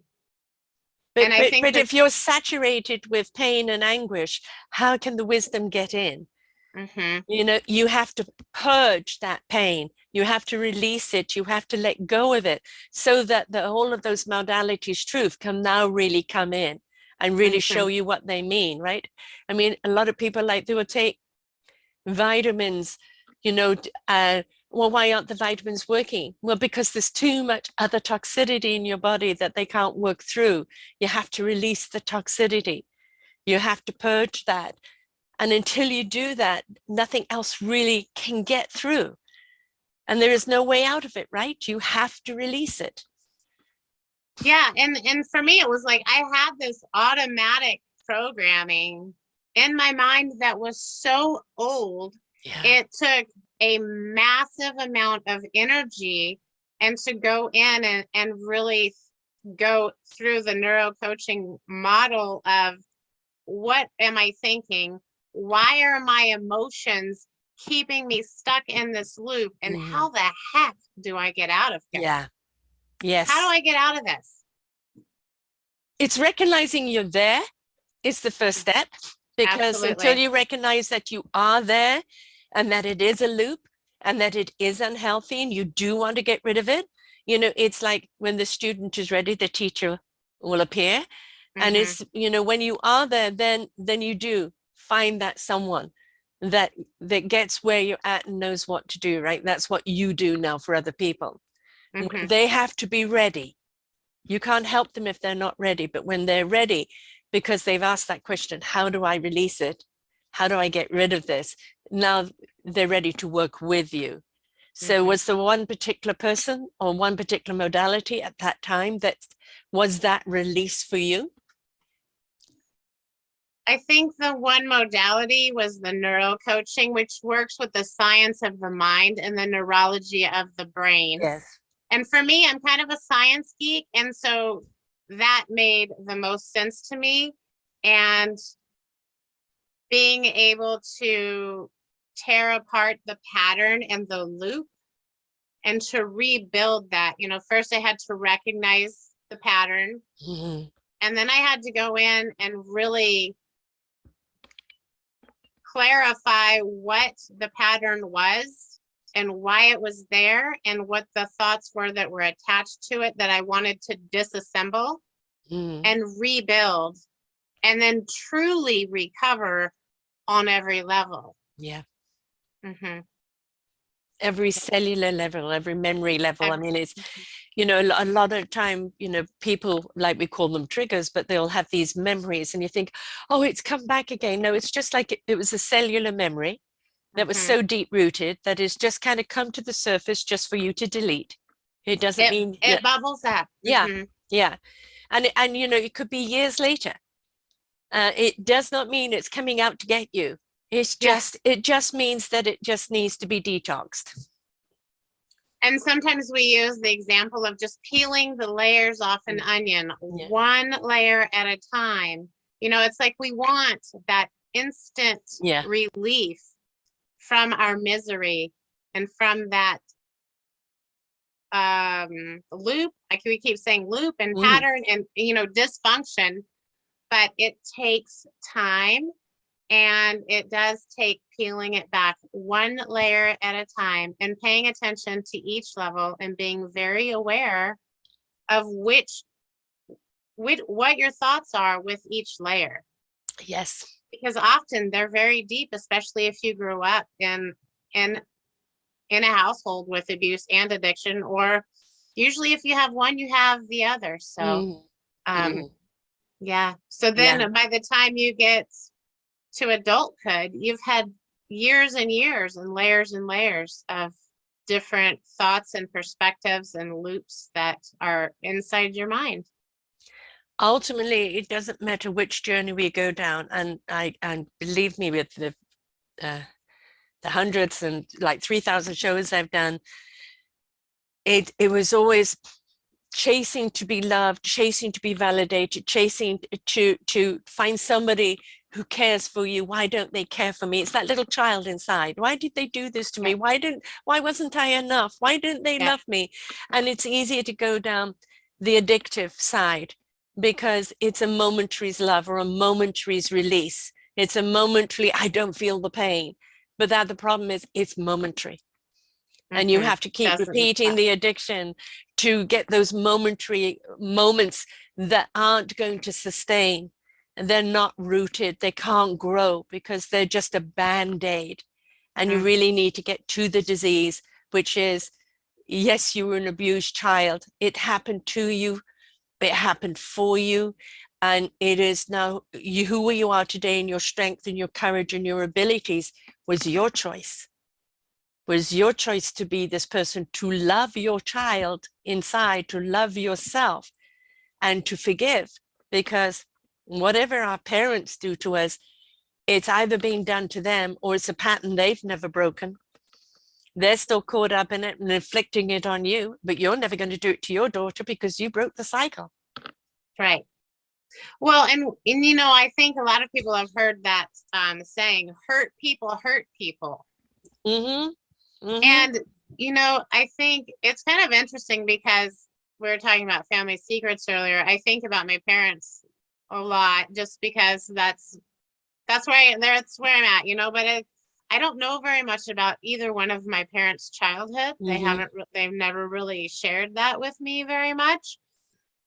Speaker 2: and I think
Speaker 1: But
Speaker 2: that
Speaker 1: if you're saturated with pain and anguish, how can the wisdom get in?
Speaker 2: Mm-hmm.
Speaker 1: You know, you have to purge that pain. You have to release it. You have to let go of it so that all of those modalities truth can now really come in and really
Speaker 2: Mm-hmm.
Speaker 1: show you what they mean, right? I mean, a lot of people, like, they will take vitamins, you know, well, why aren't the vitamins working? Well, because there's too much other toxicity in your body that they can't work through. You have to release the toxicity. You have to purge that. And until you do that, nothing else really can get through. And there is no way out of it, right? You have to release it.
Speaker 2: Yeah, and for me, it was like I had this automatic programming in my mind that was so old.
Speaker 1: Yeah.
Speaker 2: It took a massive amount of energy and to go in and really go through the neuro coaching model of what am I thinking? Why are my emotions keeping me stuck in this loop? And how the heck do I get out of here?
Speaker 1: Yeah.
Speaker 2: How do
Speaker 1: Yes.
Speaker 2: I get out of this?
Speaker 1: It's recognizing you're there. It's the first step, because until
Speaker 2: Absolutely.
Speaker 1: you recognize that you are there and that it is a loop and that it is unhealthy and you do want to get rid of it, you know, it's like when the student is ready, the teacher will appear. And
Speaker 2: Mm-hmm.
Speaker 1: it's, you know, when you are there, then you do find that someone that gets where you're at and knows what to do, right? That's what you do now for other people.
Speaker 2: Mm-hmm.
Speaker 1: They have to be ready. You can't help them if they're not ready, but when they're ready, because they've asked that question, how do I release it? How do I get rid of this? Now they're ready to work with you. So
Speaker 2: Mm-hmm.
Speaker 1: was there one particular person or one particular modality at that time that was that release for you?
Speaker 2: I think the one modality was the neuro coaching, which works with the science of the mind and the neurology of the brain.
Speaker 1: Yes.
Speaker 2: And for me, I'm kind of a science geek. And so that made the most sense to me. And being able to tear apart the pattern and the loop and to rebuild that, first I had to recognize the pattern.
Speaker 1: Mm-hmm.
Speaker 2: And then I had to go in and really clarify what the pattern was and why it was there and what the thoughts were that were attached to it that I wanted to disassemble
Speaker 1: Mm-hmm.
Speaker 2: and rebuild and then truly recover on every level.
Speaker 1: Yeah.
Speaker 2: Mm-hmm.
Speaker 1: Every cellular level, every memory level. I mean, it's,
Speaker 2: Mhm.
Speaker 1: you know, a lot of time, you know, people, like, we call them triggers, but they'll have these memories and you think, oh, it's come back again. No, it's just like it was a cellular memory that was
Speaker 2: Mhm.
Speaker 1: so deep rooted that it's just kind of come to the surface just for you to delete. It doesn't
Speaker 2: It
Speaker 1: mean, yeah,
Speaker 2: it bubbles up.
Speaker 1: yeah,
Speaker 2: Mm-hmm.
Speaker 1: yeah. And you know, it could be years later. It does not mean it's coming out to get you.
Speaker 2: Yeah.
Speaker 1: It just means that it just needs to be detoxed.
Speaker 2: And sometimes we use the example of just peeling the layers off an onion,
Speaker 1: Yeah.
Speaker 2: one layer at a time. It's like we want that instant
Speaker 1: Yeah.
Speaker 2: relief from our misery and from that loop. Like we keep saying loop and
Speaker 1: Mm.
Speaker 2: pattern and dysfunction, but it takes time and it does take peeling it back one layer at a time and paying attention to each level and being very aware of what your thoughts are with each layer.
Speaker 1: Yes.
Speaker 2: Because often they're very deep, especially if you grew up in in a household with abuse and addiction, or usually if you have one, you have the other. So
Speaker 1: Mm.
Speaker 2: um
Speaker 1: Mm.
Speaker 2: yeah. So then
Speaker 1: Yeah.
Speaker 2: by the time you get to adulthood, you've had years and layers of different thoughts and perspectives and loops that are inside your mind.
Speaker 1: Ultimately, it doesn't matter which journey we go down, and believe me, with the hundreds and like 3,000 shows I've done, it was always chasing to be loved, chasing to be validated, chasing to find somebody who cares for you. Why don't they care for me? It's that little child inside. Why did they do this to me?
Speaker 2: Yeah.
Speaker 1: Why wasn't I enough? Why didn't they
Speaker 2: Yeah.
Speaker 1: love me? And it's easier to go down the addictive side because it's a momentary love or a momentary release. It's a momentary, I don't feel the pain. But that the problem is it's momentary. And you have to keep repeating the addiction to get those momentary moments that aren't going to sustain. And they're not rooted. They can't grow because they're just a band-aid. And you really need to get to the disease, which is, yes, you were an abused child. It happened to you. It happened for you. And it is now you, who you are today, and your strength and your courage and your abilities was your choice. Was your choice to be this person, to love your child inside, to love yourself, and to forgive. Because whatever our parents do to us, it's either being done to them or it's a pattern they've never broken. They're still caught up in it and inflicting it on you, but you're never going to do it to your daughter because you broke the cycle.
Speaker 2: Right. Well, and you know, I think a lot of people have heard that saying, hurt people hurt people. And, you know, I think it's kind of interesting because we were talking about family secrets earlier. I think about my parents a lot just because that's where I'm at, you know, but I don't know very much about either one of my parents' childhood. They've never really shared that with me very much.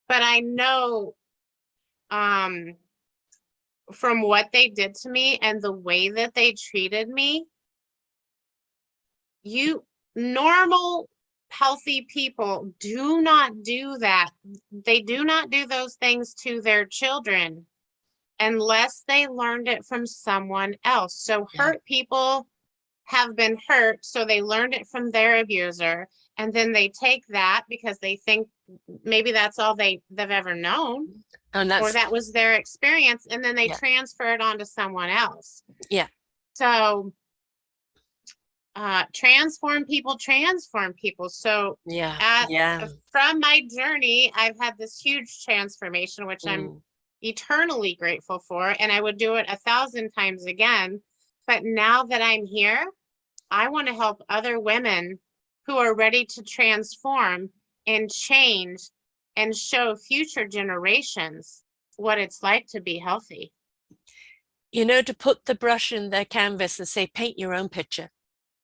Speaker 2: But I know from what they did to me and the way that they treated me, normal, healthy people do not do that. They do not do those things to their children unless they learned it from someone else. So hurt people have been hurt, so they learned it from their abuser, and then they take that because they think maybe that's all they've ever known, or that was their experience, and then they transfer it on to someone else. So transform people. So from my journey, I've had this huge transformation, which I'm eternally grateful for, and I would do it 1,000 times again. But now that I'm here, I want to help other women who are ready to transform and change and show future generations what it's like to be healthy.
Speaker 1: You know, to put the brush in their canvas and say, paint your own picture.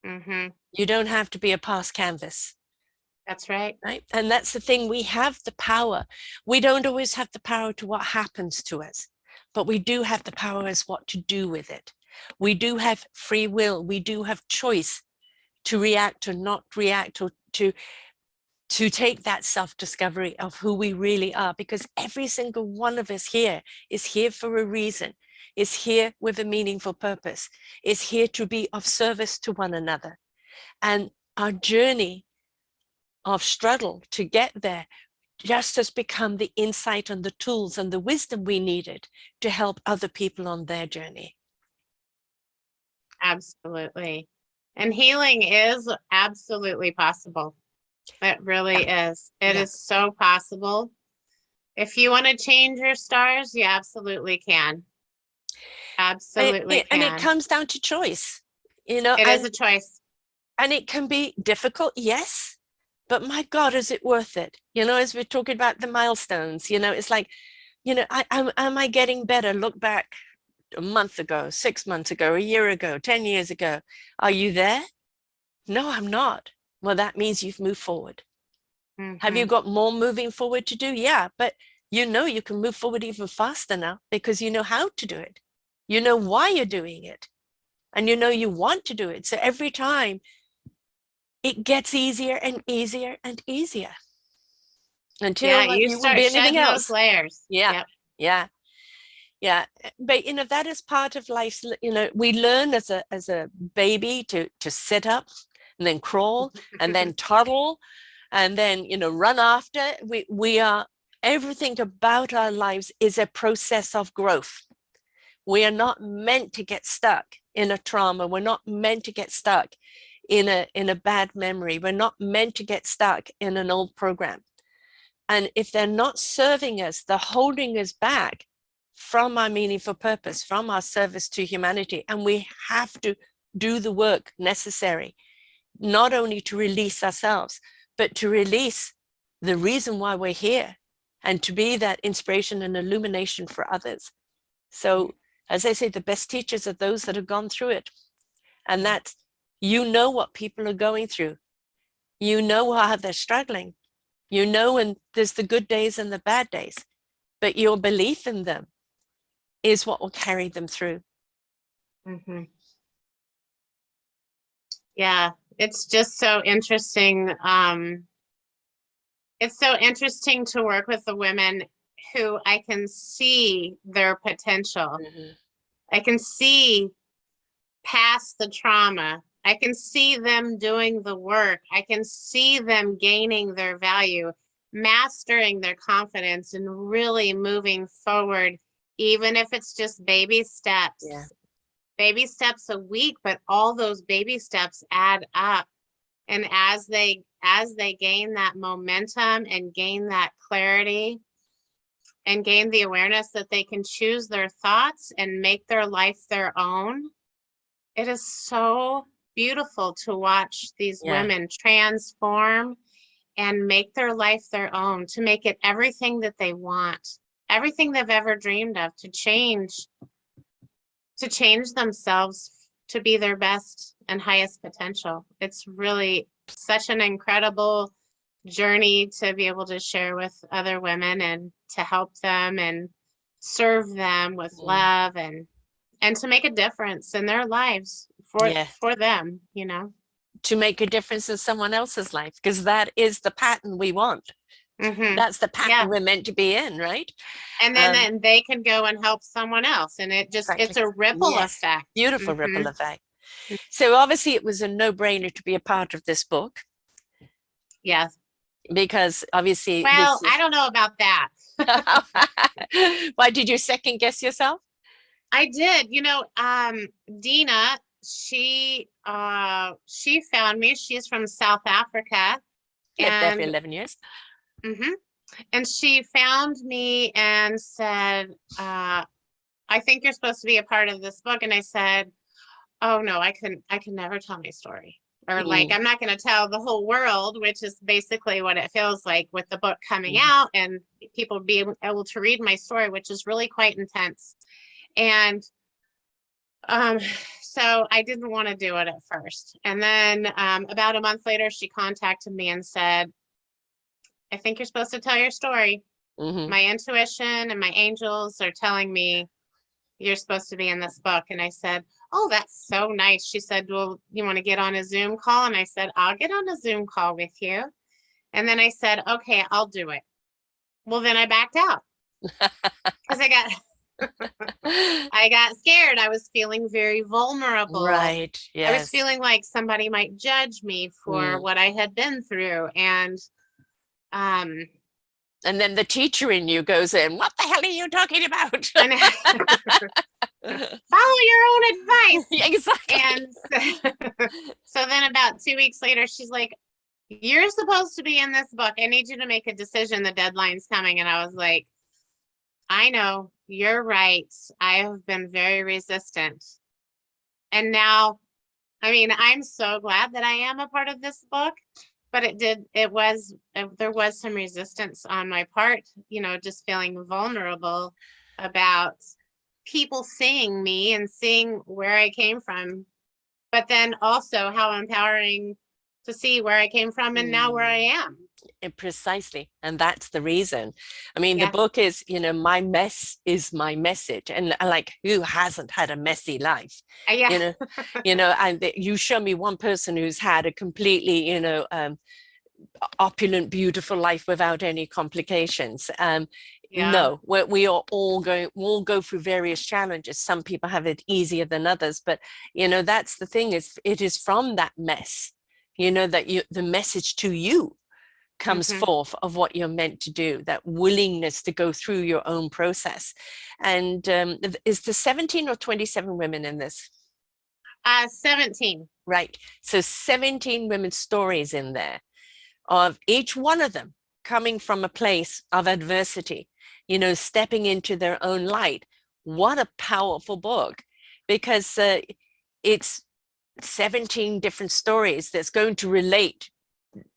Speaker 1: You don't have to be a past canvas.
Speaker 2: That's right.
Speaker 1: Right. And that's the thing. We have the power. We don't always have the power to what happens to us, but we do have the power as what to do with it. We do have free will. We do have choice to react or not react, or to take that self-discovery of who we really are, because every single one of us here is here for a reason, is here with a meaningful purpose, is here to be of service to one another. And our journey of struggle to get there just has become the insight and the tools and the wisdom we needed to help other people on their journey.
Speaker 2: Absolutely. And healing is absolutely possible. It really is. It is so possible. If you want to change your stars, you absolutely can. Absolutely can.
Speaker 1: And it comes down to choice. You know,
Speaker 2: it is a choice.
Speaker 1: And it can be difficult, yes, but my God, is it worth it? You know, as we're talking about the milestones, you know, it's like, you know, am I getting better? Look back a month ago, 6 months ago, a year ago, 10 years ago. Are you there? No, I'm not. Well, that means you've moved forward. Have you got more moving forward to do? Yeah, but you know you can move forward even faster now because you know how to do it. You know why you're doing it, and you know you want to do it. So every time it gets easier and easier and easier until
Speaker 2: you
Speaker 1: won't be anything else.
Speaker 2: Those layers.
Speaker 1: But you know, that is part of life. You know, we learn as a baby to sit up and then crawl and then toddle and then, you know, run after. We are, everything about our lives is a process of growth. We are not meant to get stuck in a trauma. We're not meant to get stuck in a bad memory. We're not meant to get stuck in an old program. And if they're not serving us, they're holding us back from our meaningful purpose, from our service to humanity. And we have to do the work necessary, not only to release ourselves, but to release the reason why we're here and to be that inspiration and illumination for others. So, as I say, the best teachers are those that have gone through it. And that's, you know what people are going through. You know how they're struggling. You know, and there's the good days and the bad days, but your belief in them is what will carry them through.
Speaker 2: Mm-hmm. Yeah, it's just so interesting. It's so interesting to work with the women who I can see their potential.
Speaker 1: Mm-hmm.
Speaker 2: I can see past the trauma. I can see them doing the work. I can see them gaining their value, mastering their confidence, and really moving forward, even if it's just baby steps.
Speaker 1: Yeah.
Speaker 2: Baby steps a week, but all those baby steps add up. And as they gain that momentum and gain that clarity and gain the awareness that they can choose their thoughts and make their life their own, it is so beautiful to watch these
Speaker 1: Yeah.
Speaker 2: women transform and make their life their own, to make it everything that they want, everything they've ever dreamed of, to change themselves to be their best and highest potential. It's really such an incredible journey to be able to share with other women and to help them and serve them with love and to make a difference in their lives for them, you know.
Speaker 1: To make a difference in someone else's life, because that is the pattern we want.
Speaker 2: Mm-hmm.
Speaker 1: That's the pattern we're meant to be in, right?
Speaker 2: And then they can go and help someone else, and it just it's a ripple effect.
Speaker 1: Beautiful ripple effect. So obviously it was a no-brainer to be a part of this book.
Speaker 2: Yes.
Speaker 1: Because obviously,
Speaker 2: well, I don't know about that.
Speaker 1: Why did you second guess yourself?
Speaker 2: I did. You know, Dina, she found me. She's from South Africa.
Speaker 1: Lived there for 11 years.
Speaker 2: Mm-hmm. And she found me and said, I think you're supposed to be a part of this book. And I said, oh no, I can never tell my story. Or like, I'm not going to tell the whole world, which is basically what it feels like with the book coming out and people being able to read my story, which is really quite intense. And so I didn't want to do it at first. And then about a month later, she contacted me and said, I think you're supposed to tell your story. My intuition and my angels are telling me you're supposed to be in this book. And I said, oh, that's so nice. She said, well, you want to get on a Zoom call? And I said, I'll get on a Zoom call with you. And then I said, okay, I'll do it. Well, then I backed out because I got scared. I was feeling very vulnerable.
Speaker 1: Right. Yes.
Speaker 2: I was feeling like somebody might judge me for what I had been through. And
Speaker 1: then the teacher in you goes in, what the hell are you talking about?
Speaker 2: Follow your own advice.
Speaker 1: Exactly.
Speaker 2: And so then about 2 weeks later, she's like, you're supposed to be in this book. I need you to make a decision. The deadline's coming. And I was like, I know, you're right. I have been very resistant. And now, I mean, I'm so glad that I am a part of this book, but there was some resistance on my part, you know, just feeling vulnerable about people seeing me and seeing where I came from, but then also how empowering to see where I came from and now where I am.
Speaker 1: Precisely. And that's the reason. I mean, the book is, you know, my mess is my message. And like, who hasn't had a messy life? You know, and you show me one person who's had a completely, you know, opulent, beautiful life without any complications. No, we are all we'll go through various challenges. Some people have it easier than others, but you know, that's the thing, is it is from that mess, you know, that the message to you comes forth of what you're meant to do, that willingness to go through your own process. And is there 17 or 27 women in this?
Speaker 2: 17.
Speaker 1: Right. So 17 women's stories in there, of each one of them coming from a place of adversity, you know, stepping into their own light. What a powerful book, because it's 17 different stories that's going to relate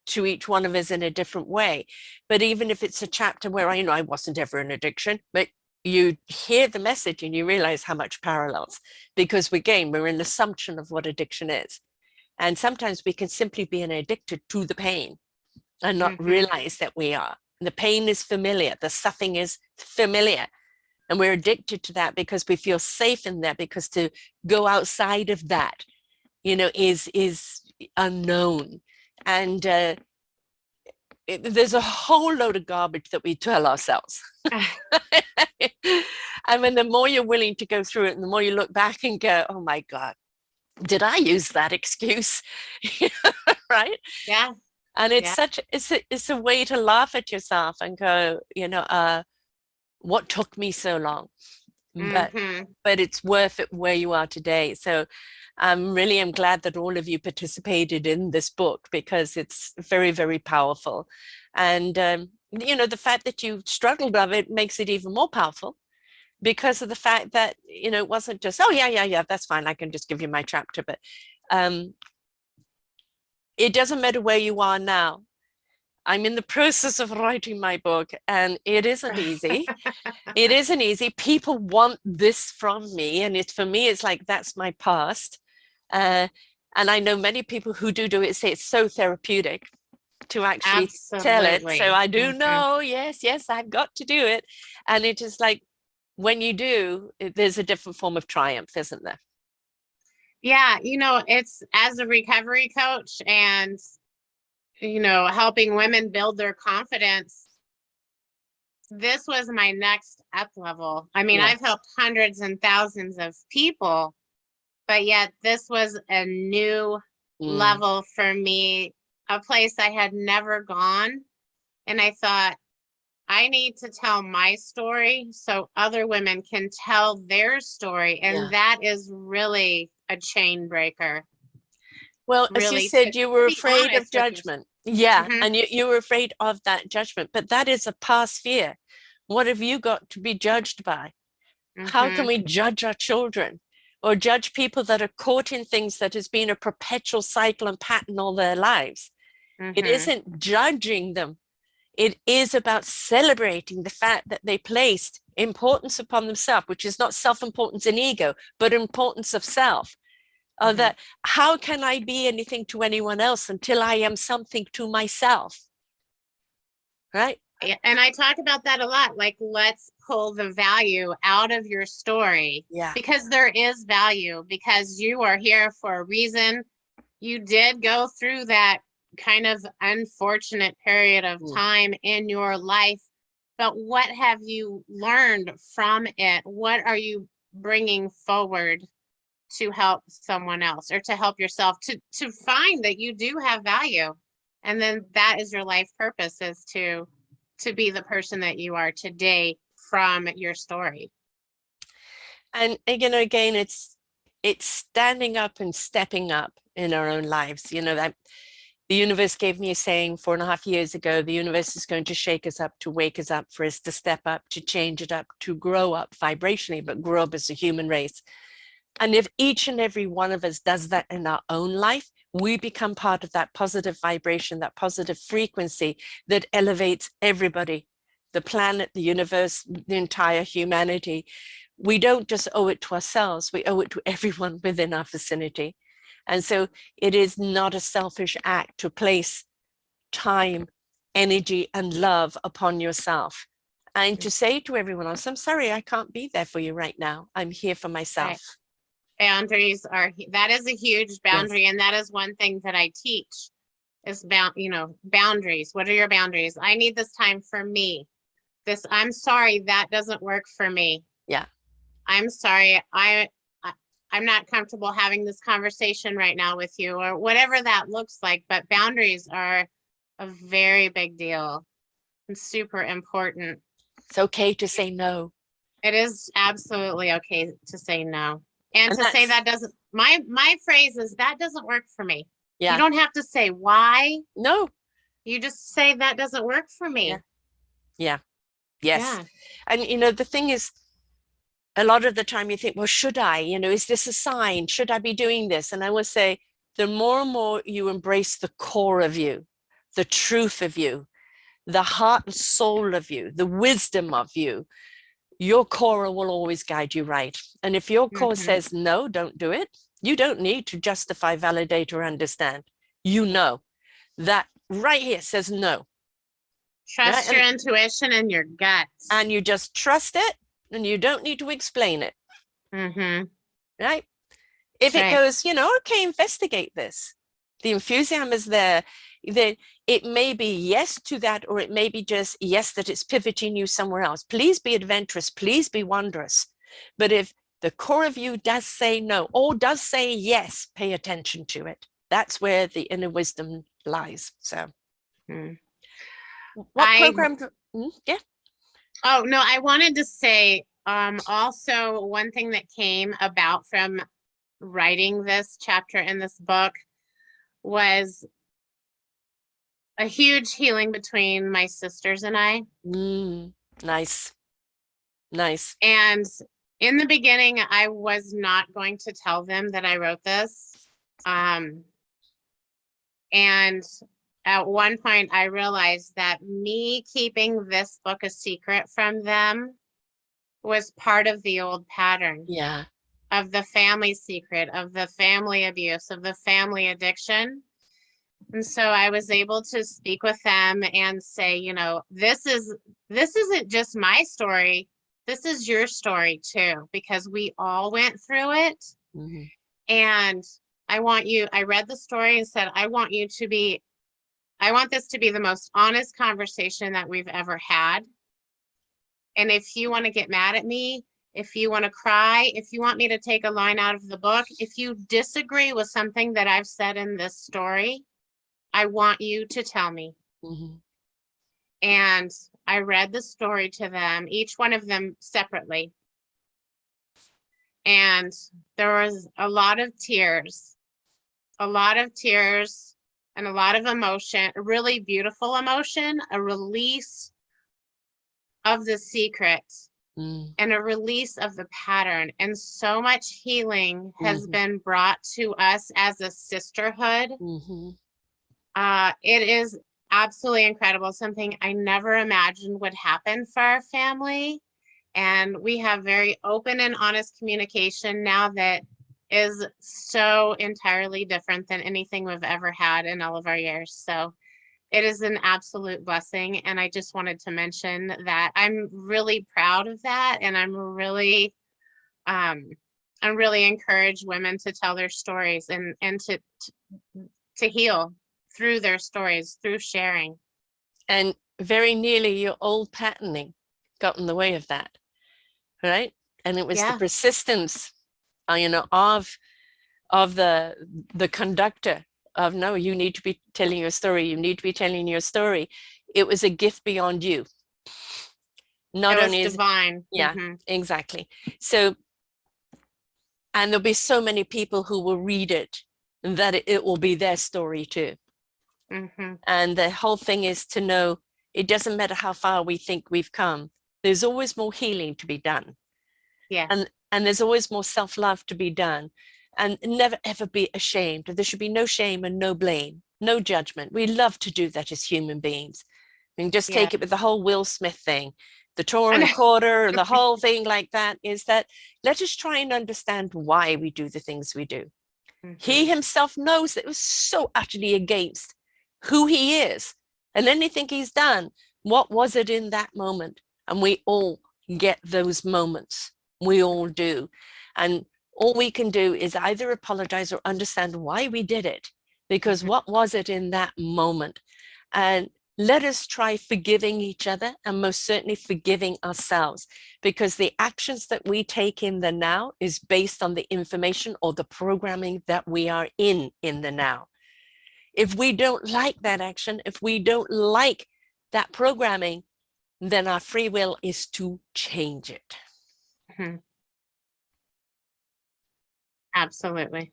Speaker 1: to each one of us in a different way. But even if it's a chapter where I wasn't ever in addiction, but you hear the message and you realize how much parallels, because we're in assumption of what addiction is. And sometimes we can simply be addicted to the pain and not realize that we are. The pain is familiar, the suffering is familiar. And we're addicted to that because we feel safe in that, because to go outside of that, is unknown. And there's a whole load of garbage that we tell ourselves. And when the more you're willing to go through it, and the more you look back and go, oh my God, did I use that excuse? Right?
Speaker 2: Yeah.
Speaker 1: And it's a way to laugh at yourself and go, what took me so long? But it's worth it where you are today. So I'm glad that all of you participated in this book, because it's very, very powerful. And the fact that you struggled with it makes it even more powerful, because of the fact that it wasn't just, oh yeah, that's fine, I can just give you my chapter. But it doesn't matter where you are now. I'm in the process of writing my book, and it isn't easy. It isn't easy. People want this from me, and for me, it's like, that's my past. And I know many people who do it say it's so therapeutic to actually tell it. So I do know, yes, I've got to do it. And it is like, when you do, there's a different form of triumph, isn't there?
Speaker 2: Yeah, it's, as a recovery coach and helping women build their confidence, this was my next up level. I mean, I've helped hundreds and thousands of people, but yet this was a new level for me, a place I had never gone. And I thought, I need to tell my story so other women can tell their story. And that is really a chain breaker.
Speaker 1: Well, as you said, you were afraid of judgment. Yeah. And you were afraid of that judgment, but that is a past fear. What have you got to be judged by? How can we judge our children, or judge people that are caught in things that has been a perpetual cycle and pattern all their lives? It isn't judging them. It is about celebrating the fact that they placed importance upon themselves, which is not self-importance and ego, but importance of self. That how can I be anything to anyone else until I am something to myself? Right?
Speaker 2: And I talk about that a lot. Like, let's pull the value out of your story.
Speaker 1: Yeah.
Speaker 2: Because there is value, because you are here for a reason. You did go through that kind of unfortunate period of time in your life, but what have you learned from it? What are you bringing forward to help someone else, or to help yourself to find that you do have value? And then that is your life purpose, is to be the person that you are today from your story.
Speaker 1: And again, it's standing up and stepping up in our own lives. That the universe gave me a saying 4.5 years ago: the universe is going to shake us up, to wake us up, for us to step up, to change it up, to grow up vibrationally, but grow up as a human race. And if each and every one of us does that in our own life, we become part of that positive vibration, that positive frequency that elevates everybody, the planet, the universe, the entire humanity. We don't just owe it to ourselves, we owe it to everyone within our vicinity. And so it is not a selfish act to place time, energy, and love upon yourself. And to say to everyone else, I'm sorry, I can't be there for you right now. I'm here for myself.
Speaker 2: Right. Boundaries that is a huge boundary. And that is one thing that I teach, is boundaries. What are your boundaries? I need this time for me. I'm sorry, that doesn't work for me.
Speaker 1: Yeah.
Speaker 2: I'm sorry, I'm not comfortable having this conversation right now with you, or whatever that looks like. But boundaries are a very big deal and super important.
Speaker 1: It's okay to say no.
Speaker 2: It is absolutely okay to say no. And to say that doesn't, my phrase is, that doesn't work for me. Yeah. You don't have to say why.
Speaker 1: No.
Speaker 2: You just say, that doesn't work for me.
Speaker 1: Yeah. Yes. And the thing is, a lot of the time you think, well, should I, is this a sign? Should I be doing this? And I will say, the more and more you embrace the core of you, the truth of you, the heart and soul of you, the wisdom of you, your core will always guide you right. And if your core
Speaker 2: Mm-hmm.
Speaker 1: says, no, don't do it, you don't need to justify, validate, or understand. You know that right here says no. Right?
Speaker 2: Trust your intuition and your guts.
Speaker 1: And you just trust it and you don't need to explain it.
Speaker 2: Mm-hmm.
Speaker 1: Right? If it
Speaker 2: Right.
Speaker 1: goes, okay, investigate this. The enthusiasm is there. It may be yes to that, or it may be just yes, that it's pivoting you somewhere else. Please be adventurous. Please be wondrous. But if the core of you does say no, or does say yes, pay attention to it. That's where the inner wisdom lies. So what program? Yeah.
Speaker 2: Oh, no, I wanted to say also one thing that came about from writing this chapter in this book was a huge healing between my sisters and I.
Speaker 1: Nice. Nice.
Speaker 2: And in the beginning, I was not going to tell them that I wrote this. And at one point, I realized that me keeping this book a secret from them was part of the old pattern.
Speaker 1: Yeah.
Speaker 2: Of the family secret, of the family abuse, of the family addiction. And so I was able to speak with them and say, this isn't just my story. This is your story too, because we all went through it.
Speaker 1: Mm-hmm.
Speaker 2: And I read the story and said, I want this to be the most honest conversation that we've ever had. And if you want to get mad at me, if you want to cry, if you want me to take a line out of the book, if you disagree with something that I've said in this story, I want you to tell me.
Speaker 1: Mm-hmm.
Speaker 2: And I read the story to them, each one of them separately. And there was a lot of tears and a lot of emotion, a really beautiful emotion, a release of the secret. And a release of the pattern. And so much healing has been brought to us as a sisterhood. It is absolutely incredible. Something I never imagined would happen for our family. And we have very open and honest communication now that is so entirely different than anything we've ever had in all of our years. So it is an absolute blessing. And I just wanted to mention that I'm really proud of that. And I'm really encourage women to tell their stories and to heal through their stories, through sharing.
Speaker 1: And very nearly your old patterning got in the way of that, right? And it was the persistence, of the conductor of, no, you need to be telling your story. You need to be telling your story. It was a gift beyond you. Not
Speaker 2: it was
Speaker 1: only
Speaker 2: divine.
Speaker 1: Yeah, exactly. So, and there'll be so many people who will read it that it will be their story too. And the whole thing is to know it doesn't matter how far we think we've come. There's always more healing to be done.
Speaker 2: Yeah.
Speaker 1: And there's always more self-love to be done. And never ever be ashamed. There should be no shame and no blame, no judgment. We love to do that as human beings. And just take it with the whole Will Smith thing, the Torah and quarter, and the whole thing like that, is that let us try and understand why we do the things we do. He himself knows that it was so utterly against who he is and anything he's done. What was it in that moment? And we all get those moments. We all do. And all we can do is either apologize or understand why we did it, because what was it in that moment? And let us try forgiving each other, and most certainly forgiving ourselves, because the actions that we take in the now is based on the information or the programming that we are in the now. If we don't like that action, if we don't like that programming, then our free will is to change it.
Speaker 2: Absolutely.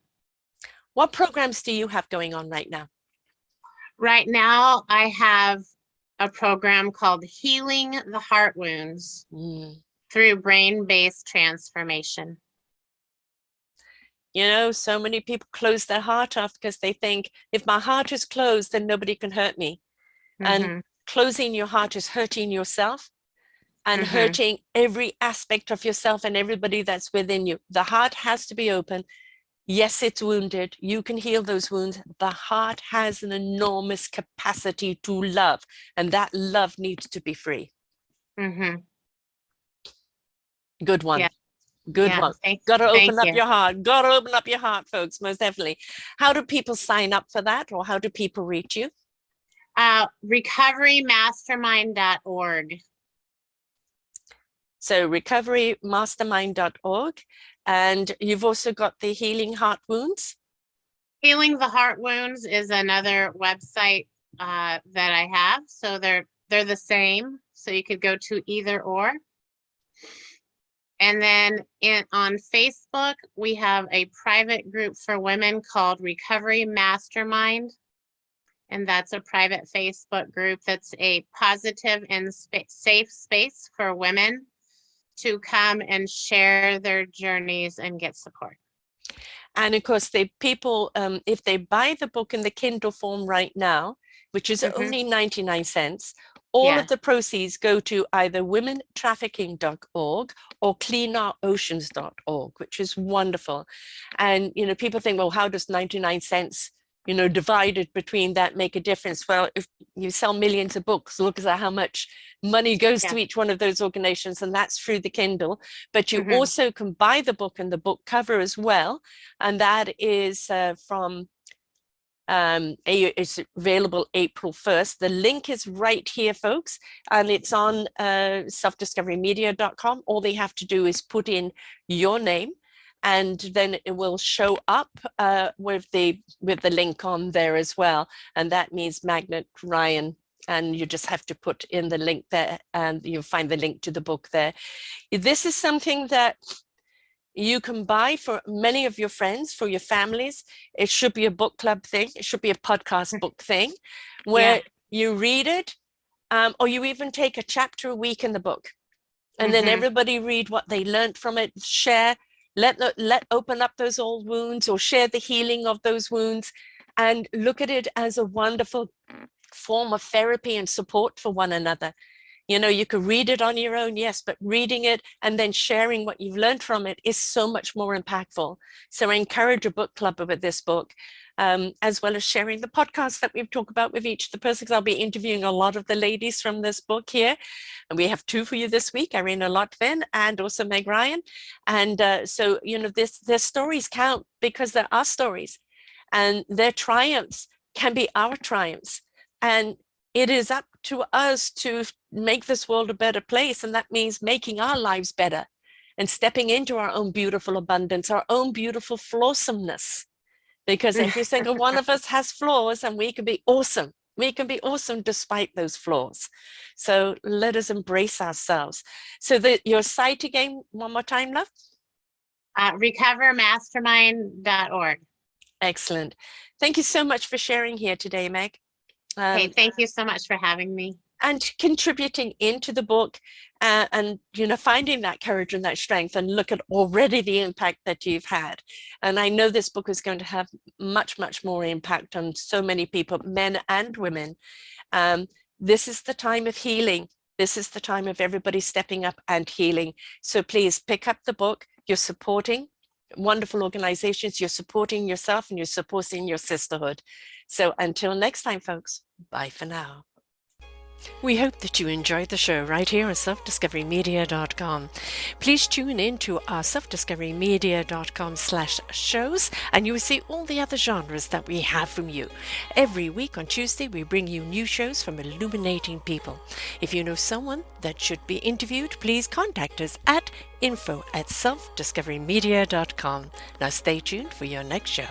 Speaker 1: What programs do you have going on right now?
Speaker 2: Right now, I have a program called Healing the Heart Wounds through Brain-Based Transformation.
Speaker 1: So many people close their heart off because they think, if my heart is closed, then nobody can hurt me. And closing your heart is hurting yourself. and
Speaker 2: Mm-hmm.
Speaker 1: hurting every aspect of yourself and everybody that's within you. The heart has to be open. Yes, it's wounded. You can heal those wounds. The heart has an enormous capacity to love, and that love needs to be free.
Speaker 2: Mm-hmm.
Speaker 1: Good one.
Speaker 2: Yeah.
Speaker 1: Good
Speaker 2: Yeah.
Speaker 1: one. Got to
Speaker 2: Thank
Speaker 1: open up
Speaker 2: you.
Speaker 1: your heart. Got to open up your heart, folks, most definitely. How do people sign up for that, or how do people reach you?
Speaker 2: Recoverymastermind.org.
Speaker 1: So recoverymastermind.org. And you've also got the Healing Heart Wounds.
Speaker 2: Healing the Heart Wounds is another website that I have. So they're the same. So you could go to either or. And then on Facebook, we have a private group for women called Recovery Mastermind. And that's a private Facebook group that's a positive and safe space for women to come and share their journeys and get support.
Speaker 1: And of course, people, if they buy the book in the Kindle form right now, which is only 99 cents, all of the proceeds go to either womentrafficking.org or cleanoutOceans.org, which is wonderful. And, you know, people think, well, how does 99 cents, you know, divided between that make a difference? Well, if you sell millions of books, look at how much money goes to each one of those organizations, and that's through the Kindle. But you also can buy the book and the book cover as well, and that is from it's available April 1st. The link is right here, folks, and it's on selfdiscoverymedia.com. All they have to do is put in your name, and then it will show up with the link on there as well. And that means Magnet Ryan. And you just have to put in the link there, and you'll find the link to the book there. This is something that you can buy for many of your friends, for your families. It should be a book club thing. It should be a podcast book thing where you read it, or you even take a chapter a week in the book, and then everybody read what they learned from it, share, let open up those old wounds, or share the healing of those wounds, and look at it as a wonderful form of therapy and support for one another. You know, you could read it on your own, yes, but reading it and then sharing what you've learned from it is so much more impactful. So I encourage a book club with this book, as well as sharing the podcast that we've talked about with each of the persons. I'll be interviewing a lot of the ladies from this book here. And we have two for you this week, Irina Lotvin and also Meg Ryan. And so, you know, their stories count because they're our stories, and their triumphs can be our triumphs. And it is up to us to make this world a better place. And that means making our lives better and stepping into our own beautiful abundance, our own beautiful flawsomeness, because every single one of us has flaws, and we can be awesome. We can be awesome despite those flaws. So let us embrace ourselves. So your site again, one more time, love?
Speaker 2: Recovermastermind.org.
Speaker 1: Excellent. Thank you so much for sharing here today, Meg.
Speaker 2: Hey, thank you so much for having me.
Speaker 1: And contributing into the book, and, you know, finding that courage and that strength, and look at already the impact that you've had. And I know this book is going to have much, much more impact on so many people, men and women. This is the time of healing. This is the time of everybody stepping up and healing. So please pick up the book. You're supporting wonderful organizations, you're supporting yourself, and you're supporting your sisterhood. So until next time, folks, bye for now. We hope that you enjoyed the show right here on selfdiscoverymedia.com. Please tune in to our selfdiscoverymedia.com/shows, and you will see all the other genres that we have from you. Every week on Tuesday, we bring you new shows from illuminating people. If you know someone that should be interviewed, please contact us at info@selfdiscoverymedia.com. Now stay tuned for your next show.